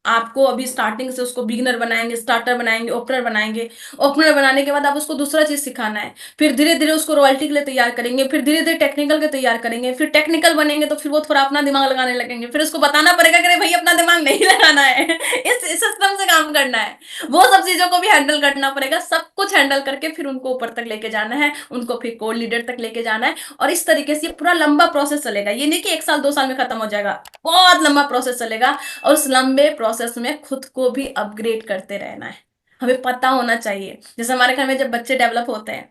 आपको अभी स्टार्टिंग से उसको बिगिनर बनाएंगे, स्टार्टर बनाएंगे, ओपनर बनाएंगे। ओपनर बनाने के बाद आप उसको दूसरा चीज सिखाना है, फिर धीरे धीरे उसको रॉयल्टी के लिए तैयार करेंगे, फिर धीरे धीरे टेक्निकल के तैयार करेंगे, फिर टेक्निकल बनेंगे तो फिर वो थोड़ा अपना दिमाग लगाने लगेंगे, फिर उसको बताना पड़ेगा कि भाई अपना दिमाग नहीं लगाना है, इस सिस्टम से काम करना है। वो सब चीजों को भी हैंडल करना पड़ेगा, सब कुछ हैंडल करके फिर उनको ऊपर तक लेके जाना है, उनको फिर कोर लीडर तक लेके जाना है। और इस तरीके से पूरा लंबा प्रोसेस चलेगा, ये नहीं कि 1 साल 2 साल में खत्म हो जाएगा, बहुत लंबा प्रोसेस चलेगा। और उस लंबे प्रोसेस में खुद को भी अपग्रेड करते रहना है। हमें पता होना चाहिए, जैसे हमारे घर में जब बच्चे डेवलप होते हैं,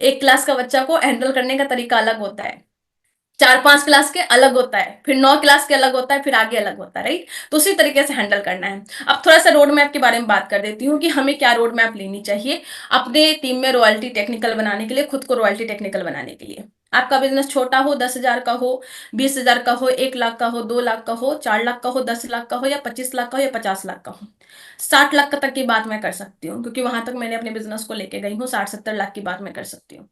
1 क्लास का बच्चा को हैंडल करने का तरीका अलग होता है, 4-5 क्लास के अलग होता है, फिर 9 क्लास के अलग होता है, फिर आगे अलग होता है, राइट। तो उसी तरीके से हैंडल करना है। अब थोड़ा सा रोड मैप के बारे में बात कर देती हूँ कि हमें क्या रोड मैप लेनी चाहिए अपने टीम में रॉयल्टी टेक्निकल बनाने के लिए, खुद को रॉयल्टी टेक्निकल बनाने के लिए। आपका बिजनेस छोटा हो, 10,000 का हो, 20,000 का हो, 1 लाख का हो, 2 लाख का हो, 4 लाख का हो, 10 लाख का हो, या 25 लाख का हो, या 50 लाख का हो, 60 लाख तक की बात मैं कर सकती हूँ, क्योंकि वहां तक मैंने अपने बिजनेस को लेके गई हूँ। 60-70 लाख की बात मैं कर सकती हूँ।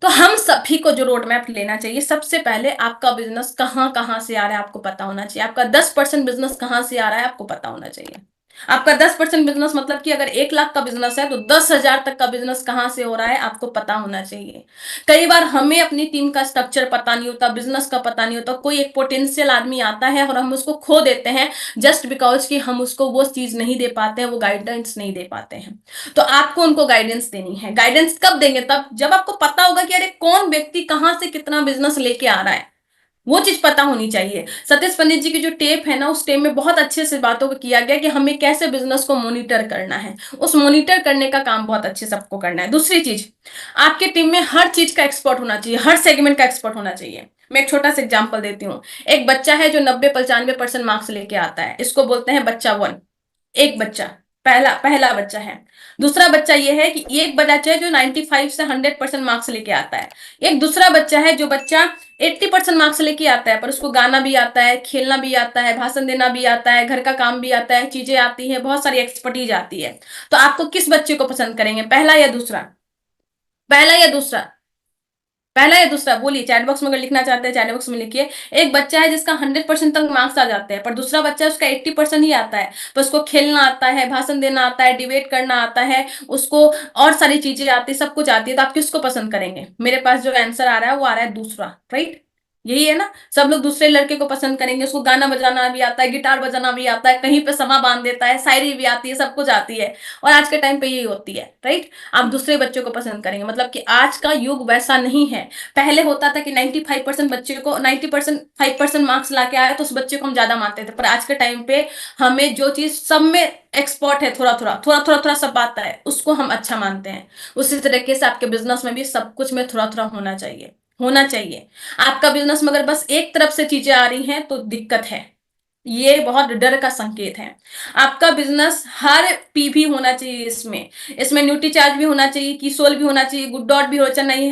तो हम सभी को जो रोड मैप लेना चाहिए, सबसे पहले आपका बिजनेस कहाँ कहाँ से आ रहा है आपको पता होना चाहिए। आपका 10% बिजनेस कहाँ से आ रहा है आपको पता होना चाहिए। आपका 10% बिजनेस मतलब कि अगर 1 लाख का बिजनेस है तो 10,000 तक का बिजनेस कहाँ से हो रहा है आपको पता होना चाहिए। कई बार हमें अपनी टीम का स्ट्रक्चर पता नहीं होता, बिजनेस का पता नहीं होता, कोई एक पोटेंशियल आदमी आता है और हम उसको खो देते हैं, जस्ट बिकॉज कि हम उसको वो चीज नहीं दे पाते हैं, वो गाइडेंस नहीं दे पाते हैं। तो आपको उनको गाइडेंस देनी है। गाइडेंस कब देंगे? तब जब आपको पता होगा कि अरे कौन व्यक्ति कहां से कितना बिजनेस लेके आ रहा है, वो चीज पता होनी चाहिए। सतीश पंडित जी की जो टेप है ना, उस टेप में बहुत अच्छे से बातों को किया गया कि हमें कैसे बिजनेस को मॉनिटर करना है। उस मॉनिटर करने का काम बहुत अच्छे से आपको करना है। दूसरी चीज, आपकी टीम में हर चीज का एक्सपर्ट होना चाहिए, हर सेगमेंट का एक्सपर्ट होना चाहिए। मैं एक छोटा सा एग्जाम्पल देती हूँ। एक बच्चा है जो 90-95% मार्क्स लेके आता है, इसको बोलते हैं बच्चा 1। एक बच्चा पहला पहला बच्चा है। दूसरा बच्चा ये है कि एक बच्चा है जो 95 से 100% मार्क्स लेके आता है। एक दूसरा बच्चा है जो बच्चा 80% मार्क्स लेके आता है, पर उसको गाना भी आता है, खेलना भी आता है, भाषण देना भी आता है, घर का काम भी आता है, चीजें आती है, बहुत सारी एक्सपर्टीज आती है। तो आपको किस बच्चे को पसंद करेंगे, पहला या दूसरा? पहला या दूसरा? पहला या दूसरा बोलिए, चैट बॉक्स में अगर लिखना चाहते हैं चैट बॉक्स में लिखिए। एक बच्चा है जिसका 100% तक मार्क्स आ जाते हैं, पर दूसरा बच्चा है उसका 80% ही आता है, पर उसको खेलना आता है, भाषण देना आता है, डिबेट करना आता है, उसको और सारी चीजें आती है, सब कुछ आती है। तो आप किसको पसंद करेंगे? मेरे पास जो आंसर आ रहा है वो आ रहा है दूसरा, राइट? यही है ना, सब लोग दूसरे लड़के को पसंद करेंगे, उसको गाना बजाना भी आता है, गिटार बजाना भी आता है, कहीं पे समा बांध देता है, शायरी भी आती है, सब कुछ आती है। और आज के टाइम पे यही होती है, राइट? आप दूसरे बच्चों को पसंद करेंगे, मतलब कि आज का युग वैसा नहीं है। पहले होता था कि 95% बच्चे को 95% मार्क्स लाके आया तो उस बच्चे को हम ज्यादा मानते थे, पर आज के टाइम पे हमें जो चीज सब में एक्सपर्ट है, थोड़ा थोड़ा सब आता है, उसको हम अच्छा मानते हैं। उसी तरीके से आपके बिजनेस में भी सब कुछ में थोड़ा थोड़ा होना चाहिए, होना चाहिए। आपका बिजनेस में अगर बस एक तरफ से चीजें आ रही हैं तो दिक्कत है, ये बहुत डर का संकेत है। आपका बिजनेस हर पी भी होना चाहिए, इसमें इसमें न्यूट्री चार्ज भी होना चाहिए, कीसोल भी होना चाहिए, गुड डॉट भी होना चाहिए,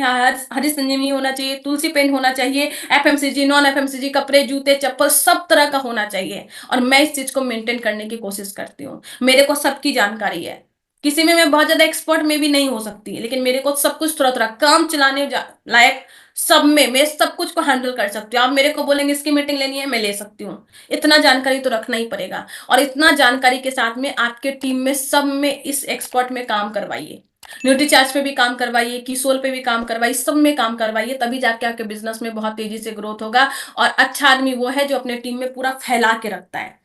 हरी संजीवनी होना चाहिए, तुलसी पेंट होना चाहिए, एफएमसीजी नॉन एफएमसीजी कपड़े जूते चप्पल सब तरह का होना चाहिए। और मैं इस चीज को मेंटेन करने की कोशिश करती हूँ, मेरे को सबकी जानकारी है। किसी में मैं बहुत ज्यादा एक्सपर्ट में भी नहीं हो सकती, लेकिन मेरे को सब कुछ थोड़ा थोड़ा काम चलाने लायक सब में मैं सब कुछ को हैंडल कर सकती हूँ। आप मेरे को बोलेंगे इसकी मीटिंग लेनी है, मैं ले सकती हूँ। इतना जानकारी तो रखना ही पड़ेगा, और इतना जानकारी के साथ में आपके टीम में सब में इस एक्सपर्ट में काम करवाइए, न्यूट्री चार्ज पे भी काम करवाइए, कीसोल पे भी काम करवाइए, सब में काम करवाइए, तभी जाके आपके बिजनेस में बहुत तेजी से ग्रोथ होगा। और अच्छा आदमी वो है जो अपने टीम में पूरा फैला के रखता है।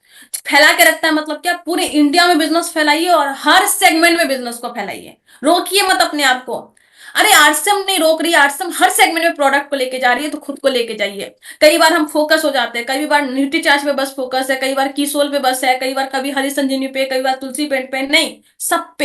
फैला के रखता है मतलब क्या, पूरे इंडिया में बिजनेस फैलाइए और हर सेगमेंट में बिजनेस को फैलाइए, रोकिए मत अपने आप को। अरे आरसीएम नहीं रोक रही, आरसीएम हर सेगमेंट में प्रोडक्ट को लेके जा रही है, तो खुद को लेके जाइए। कई बार हम फोकस हो जाते हैं, कई बार न्यूट्री चार्ज पे बस फोकस है, कई बार कीसोल पे बस है, कई बार कभी हरी संजीवनी पे, कई बार तुलसी पेंट पे, नहीं, सब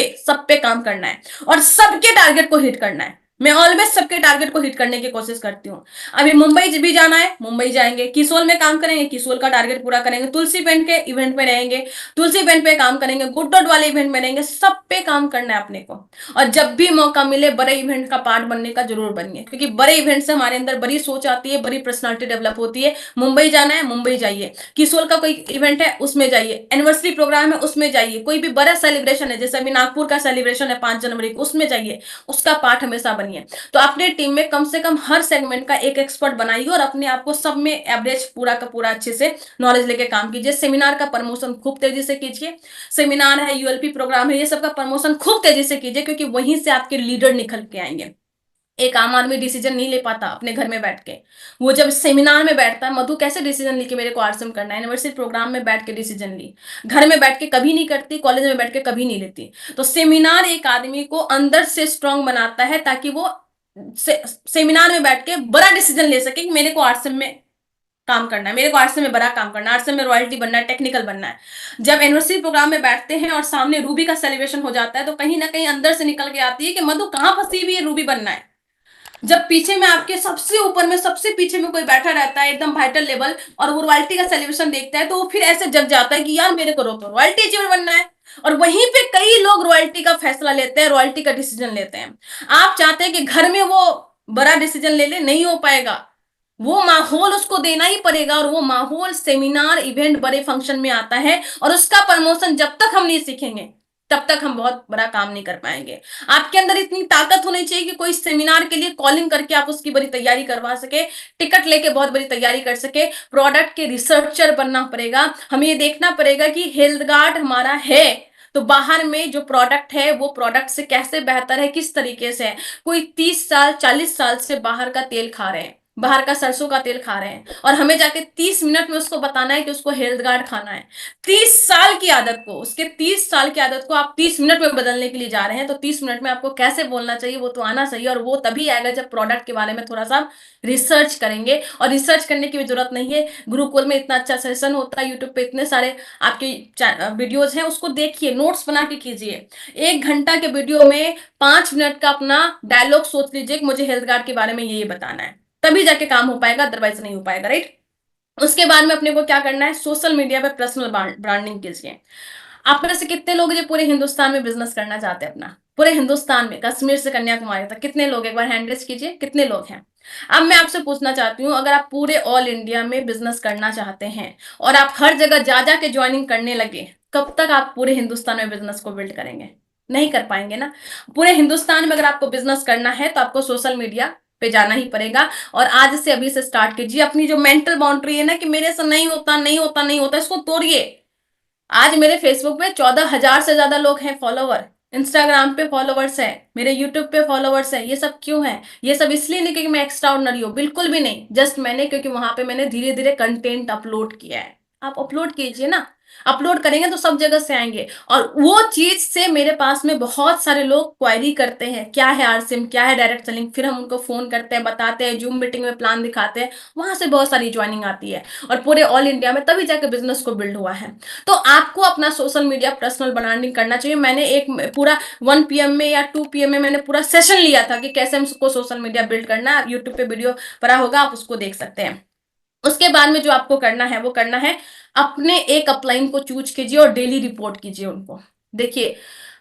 पे काम करना है और सबके टारगेट को हिट करना है। मैं ऑलवेज सबके टारगेट को हिट करने की कोशिश करती हूँ। अभी मुंबई भी जाना है, मुंबई जाएंगे, किसोल में काम करेंगे, किसोल का टारगेट पूरा करेंगे, तुलसी पेंट के इवेंट में रहेंगे, तुलसी पेंट पे काम करेंगे, गुड डॉट वाले इवेंट में रहेंगे, सब पे काम करना है अपने को। और जब भी मौका मिले बड़े इवेंट का पार्ट बनने का जरूर बनिए, क्योंकि बड़े इवेंट से हमारे अंदर बड़ी सोच आती है, बड़ी पर्सनालिटी डेवलप होती है। मुंबई जाना है, मुंबई जाइए, किसोल का कोई इवेंट है उसमें जाइए, एनिवर्सरी प्रोग्राम है उसमें जाइए, कोई भी बड़ा सेलिब्रेशन है, जैसे अभी नागपुर का सेलिब्रेशन है 5 जनवरी को, उसमें जाइए, उसका पार्ट हमेशा बनिए। तो अपने टीम में कम से कम हर सेगमेंट का एक एक्सपर्ट बनाइए और अपने आप को सब में एवरेज पूरा का पूरा अच्छे से नॉलेज लेके काम कीजिए। सेमिनार का प्रमोशन खूब तेजी से कीजिए, सेमिनार है, यूएलपी प्रोग्राम है, ये सब का प्रमोशन खूब तेजी से कीजिए, क्योंकि वहीं से आपके लीडर निकल के आएंगे। एक आम आदमी डिसीजन नहीं ले पाता अपने घर में बैठ के, वो जब सेमिनार में बैठता है, मधु कैसे डिसीजन ली कि मेरे को आरसीएम करना है, यूनिवर्सिटी प्रोग्राम में बैठ के डिसीजन ली, घर में बैठ के कभी नहीं करती, कॉलेज में बैठ के कभी नहीं लेती। तो सेमिनार एक आदमी को अंदर से स्ट्रांग बनाता है, ताकि वो सेमिनार में बैठ के बड़ा डिसीजन ले सके कि मेरे को आरसीएम में काम करना है, मेरे को आरसीएम में बड़ा काम करना है, आरसीएम में रॉयल्टी बनना है, टेक्निकल बनना है। जब एनिवर्सरी प्रोग्राम में बैठते हैं और सामने रूबी का सेलिब्रेशन हो जाता है, तो कहीं ना कहीं अंदर से निकल के आती है कि मधु कहाँ फंसी हुई है, रूबी बनना है। जब पीछे में आपके सबसे ऊपर में सबसे पीछे में कोई बैठा रहता है एकदम वाइटल लेवल, और वो रॉयल्टी का सेलिब्रेशन देखता है, तो वो फिर ऐसे जग जाता है कि यार मेरे को तो रॉयल्टी अचीवर बनना है। और वहीं पे कई लोग रॉयल्टी का फैसला लेते हैं, रॉयल्टी का डिसीजन लेते हैं। आप चाहते हैं कि घर में वो बड़ा डिसीजन ले ले, नहीं हो पाएगा। वो माहौल उसको देना ही पड़ेगा, और वो माहौल सेमिनार इवेंट बड़े फंक्शन में आता है, और उसका प्रमोशन जब तक हम नहीं सीखेंगे तब तक हम बहुत बड़ा काम नहीं कर पाएंगे। आपके अंदर इतनी ताकत होनी चाहिए कि कोई सेमिनार के लिए कॉलिंग करके आप उसकी बड़ी तैयारी करवा सके, टिकट लेके बहुत बड़ी तैयारी कर सके। प्रोडक्ट के रिसर्चर बनना पड़ेगा, हमें ये देखना पड़ेगा कि हेल्थ गार्ड हमारा है तो बाहर में जो प्रोडक्ट है वो प्रोडक्ट से कैसे बेहतर है, किस तरीके से है। कोई 30 साल 40 साल से बाहर का तेल खा रहे हैं, बाहर का सरसों का तेल खा रहे हैं, और हमें जाके 30 मिनट में उसको बताना है कि उसको हेल्थ गार्ड खाना है। 30 साल की आदत को, उसके 30 साल की आदत को आप 30 मिनट में बदलने के लिए जा रहे हैं, तो 30 मिनट में आपको कैसे बोलना चाहिए वो तो आना चाहिए। और वो तभी आएगा जब प्रोडक्ट के बारे में थोड़ा सा रिसर्च करेंगे। और रिसर्च करने की भी जरूरत नहीं है, गुरुकुल में इतना अच्छा सेशन होता है, यूट्यूब पे इतने सारे आपके वीडियोज हैं, उसको देखिए, नोट्स बना के कीजिए। 1 घंटा के वीडियो में 5 मिनट का अपना डायलॉग सोच लीजिए कि मुझे हेल्थ गार्ड के बारे में ये बताना है, तभी जाके काम हो पाएगा, अदरवाइज नहीं हो पाएगा, राइट? उसके बाद में अपने को क्या करना है, सोशल मीडिया पे पर्सनल ब्रांडिंग कीजिए। आप में से कितने लोग जो पूरे हिंदुस्तान में बिजनेस करना चाहते हैं अपना, पूरे हिंदुस्तान में, कश्मीर से कन्याकुमारी तक, कितने लोग, एक बार हैंड रेज कीजिए, कितने लोग हैं। अब मैं आपसे पूछना चाहती हूँ, अगर आप पूरे ऑल इंडिया में बिजनेस करना चाहते हैं और आप हर जगह जा जा के ज्वाइनिंग करने लगे, कब तक आप पूरे हिंदुस्तान में बिजनेस को बिल्ड करेंगे? नहीं कर पाएंगे ना। पूरे हिंदुस्तान में अगर आपको बिजनेस करना है तो आपको सोशल मीडिया पे जाना ही पड़ेगा, और आज से अभी से स्टार्ट कीजिए। अपनी जो मेंटल बाउंड्री है ना कि मेरे से नहीं होता नहीं होता नहीं होता, इसको तोड़िए। आज मेरे फेसबुक पे 14,000 से ज्यादा लोग हैं फॉलोवर, इंस्टाग्राम पे फॉलोवर्स है, मेरे यूट्यूब पे फॉलोवर्स है। ये सब क्यों है? ये सब इसलिए नहीं क्योंकि मैं एक्स्ट्रा ऑर्डिनरी हूँ, बिल्कुल भी नहीं। जस्ट मैंने, क्योंकि वहां पे मैंने धीरे धीरे कंटेंट अपलोड किया है। आप अपलोड कीजिए ना, अपलोड करेंगे तो सब जगह से आएंगे। और वो चीज से मेरे पास में बहुत सारे लोग क्वायरी करते हैं, क्या है आरसिम, क्या है डायरेक्ट सेलिंग, फिर हम उनको फोन करते हैं, बताते हैं, जूम मीटिंग में प्लान दिखाते हैं, वहां से बहुत सारी ज्वाइनिंग आती है। और पूरे ऑल इंडिया में तभी जाकर बिजनेस को बिल्ड हुआ है। तो आपको अपना सोशल मीडिया पर्सनल ब्रांडिंग करना चाहिए। मैंने एक पूरा 1 PM में या 2 PM में मैंने पूरा सेशन लिया था कि कैसे हमको सोशल मीडिया बिल्ड करना है। यूट्यूब पे वीडियो पड़ा होगा, आप उसको देख सकते हैं। उसके बाद में जो आपको करना है वो करना है, अपने एक अपलाइन को चूज कीजिए और डेली रिपोर्ट कीजिए उनको। देखिए,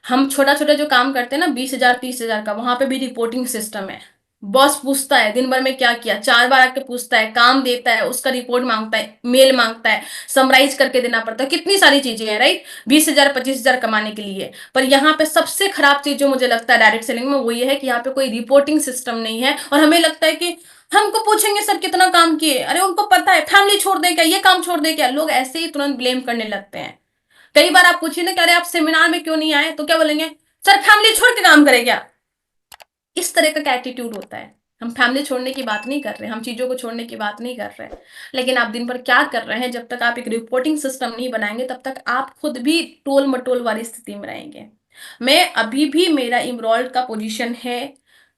हम छोटा छोटा जो काम करते हैं ना, 20,000 30,000 का, वहां पे भी रिपोर्टिंग सिस्टम है। बॉस पूछता है दिन भर में क्या किया, 4 बार आके पूछता है, काम देता है, उसका रिपोर्ट मांगता है, मेल मांगता है, समराइज करके देना पड़ता है, कितनी सारी चीजें हैं, राइट? 20,000 25,000 कमाने के लिए। पर यहाँ पे सबसे खराब चीज जो मुझे लगता है डायरेक्ट सेलिंग में, वो ये है कि यहाँ पे कोई रिपोर्टिंग सिस्टम नहीं है। और हमें लगता है कि हमको पूछेंगे सर कितना काम किए, अरे उनको पता है, फैमिली छोड़ दे क्या, ये काम छोड़ दे क्या, लोग ऐसे ही तुरंत ब्लेम करने लगते हैं। कई बार आप पूछिए ना कि अरे आप सेमिनार में क्यों नहीं आए, तो क्या बोलेंगे, सर फैमिली छोड़ के काम करे क्या। इस तरह का एटीट्यूड होता है। हम फैमिली छोड़ने की बात नहीं कर रहे, हम चीजों को छोड़ने की बात नहीं कर रहे, लेकिन आप दिन भर क्या कर रहे हैं, जब तक आप एक रिपोर्टिंग सिस्टम नहीं बनाएंगे तब तक आप खुद भी टोल मटोल वाली स्थिति में रहेंगे। मैं अभी भी, मेरा इमरोल्ड का पोजीशन है,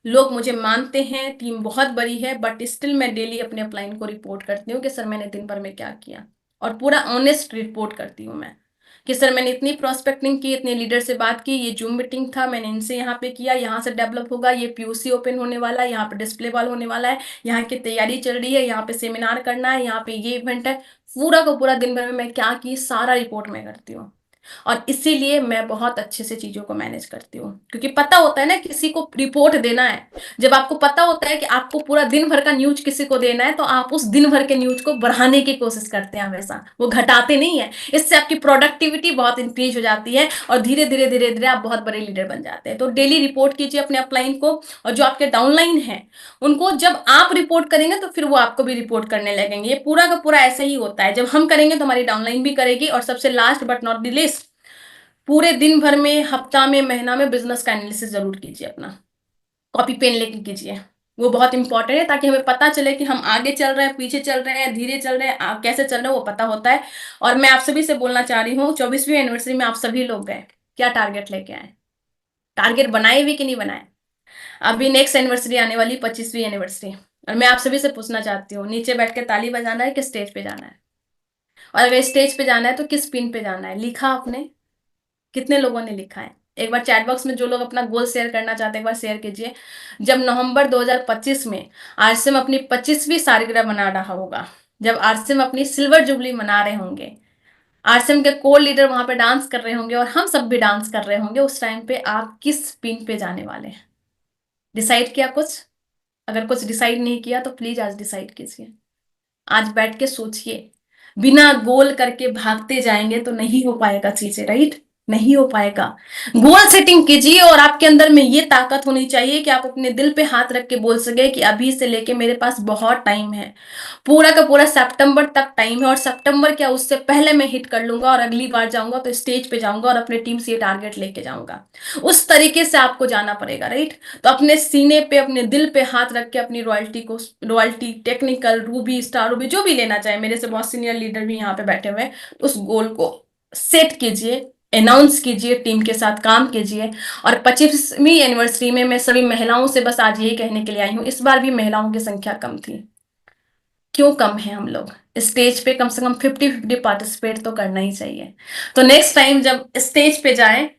लोग मुझे मानते हैं, टीम बहुत बड़ी है, बट स्टिल मैं डेली अपने अपलाइन को रिपोर्ट करती हूँ कि सर मैंने दिन भर में क्या किया, और पूरा ऑनेस्ट रिपोर्ट करती हूँ मैं कि सर मैंने इतनी प्रोस्पेक्टिंग की, इतने लीडर से बात की, ये जूम मीटिंग था, मैंने इनसे यहाँ पे किया, यहाँ से डेवलप होगा, ये पीयूसी ओपन होने वाला है, यहाँ पे डिस्प्ले वॉल होने वाला है, यहाँ की तैयारी चल रही है, यहाँ पे सेमिनार करना है, यहाँ पे ये इवेंट है। पूरा का पूरा दिन भर में मैं क्या की, सारा रिपोर्ट मैं करती हूँ। और इसीलिए मैं बहुत अच्छे से चीजों को मैनेज करती हूँ, क्योंकि पता होता है ना किसी को रिपोर्ट देना है। जब आपको पता होता है कि आपको पूरा दिन भर का न्यूज किसी को देना है, तो आप उस दिन भर के न्यूज को बढ़ाने की कोशिश करते हैं हमेशा, वो घटाते नहीं है। इससे आपकी प्रोडक्टिविटी बहुत इंक्रीज हो जाती है, और धीरे धीरे धीरे धीरे आप बहुत बड़े लीडर बन जाते हैं। तो डेली रिपोर्ट कीजिए अपने अपलाइन को, और जो आपके डाउनलाइन है उनको जब आप रिपोर्ट करेंगे तो फिर वो आपको भी रिपोर्ट करने लगेंगे। ये पूरा का पूरा ऐसा ही होता है, जब हम करेंगे तो हमारी डाउनलाइन भी करेगी। और सबसे last but not the least, पूरे दिन भर में, हफ्ता में, महीना में बिजनेस का एनालिसिस जरूर कीजिए अपना, कॉपी पेन लेके कीजिए। वो बहुत इंपॉर्टेंट है, ताकि हमें पता चले कि हम आगे चल रहे हैं, पीछे चल रहे हैं, धीरे चल रहे हैं, कैसे चल रहे हैं, वो पता होता है। और मैं आप सभी से बोलना चाह रही हूँ, 24वीं एनिवर्सरी में आप सभी लोग गए, क्या टारगेट लेके आए? टारगेट बनाए भी कि नहीं बनाए? अभी नेक्स्ट एनिवर्सरी आने वाली, 25वीं एनिवर्सरी, और मैं आप सभी से पूछना चाहती हूँ, नीचे बैठ के ताली बजाना है कि स्टेज पे जाना है? और अगर स्टेज पे जाना है तो किस पिन पे जाना है, लिखा आपने? कितने लोगों ने लिखा है? एक बार चैट बॉक्स में जो लोग अपना गोल शेयर करना चाहते हैं, एक बार शेयर कीजिए। जब नवंबर 2025 में आरसीएम अपनी 25वीं सालगिरह मना रहा होगा, जब आरसीएम अपनी सिल्वर जुबली मना रहे होंगे, आरसीएम के कोर लीडर वहां पे डांस कर रहे होंगे और हम सब भी डांस कर रहे होंगे, उस टाइम पे आप किस पिन पे जाने वाले हैं? डिसाइड किया कुछ? अगर कुछ डिसाइड नहीं किया तो प्लीज आज डिसाइड कीजिए। आज बैठ के सोचिए। बिना गोल करके भागते जाएंगे तो नहीं हो पाएगा चीजें, राइट? नहीं हो पाएगा। गोल सेटिंग कीजिए, और आपके अंदर में ये ताकत होनी चाहिए कि आप अपने दिल पे हाथ रख के बोल सके कि अभी से लेके मेरे पास बहुत टाइम है, पूरा का पूरा सितंबर तक टाइम है, और सितंबर क्या, उससे पहले मैं हिट कर लूंगा, और अगली बार जाऊंगा तो स्टेज पे जाऊंगा और अपने टीम से ये टारगेट लेके जाऊंगा। उस तरीके से आपको जाना पड़ेगा, राइट? तो अपने सीने पे, अपने दिल पे हाथ रख के अपनी रॉयल्टी को, royalty, technical, Ruby, star Ruby, जो भी लेना चाहे, मेरे से बहुत सीनियर लीडर भी यहाँ पे बैठे हुए हैं, उस गोल को सेट कीजिए, अनाउंस कीजिए, टीम के साथ काम कीजिए। और 25वीं एनिवर्सरी में मैं सभी महिलाओं से बस आज यही कहने के लिए आई हूँ, इस बार भी महिलाओं की संख्या कम थी। क्यों कम है? हम लोग स्टेज पे कम से कम 50-50 पार्टिसिपेट तो करना ही चाहिए। तो नेक्स्ट टाइम जब स्टेज पे जाए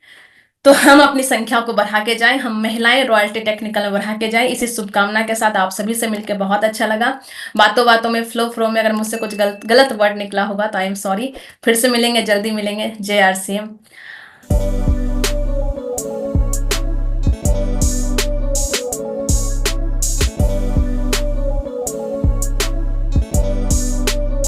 तो हम अपनी संख्या को बढ़ा के जाएं, हम महिलाएं रॉयल्टी टेक्निकल में बढ़ा के जाएं। इसी शुभकामना के साथ आप सभी से मिलकर बहुत अच्छा लगा। बातों बातों में, फ्लो में अगर मुझसे कुछ गलत गलत वर्ड निकला होगा तो आई एम सॉरी। फिर से मिलेंगे, जल्दी मिलेंगे। JRCM।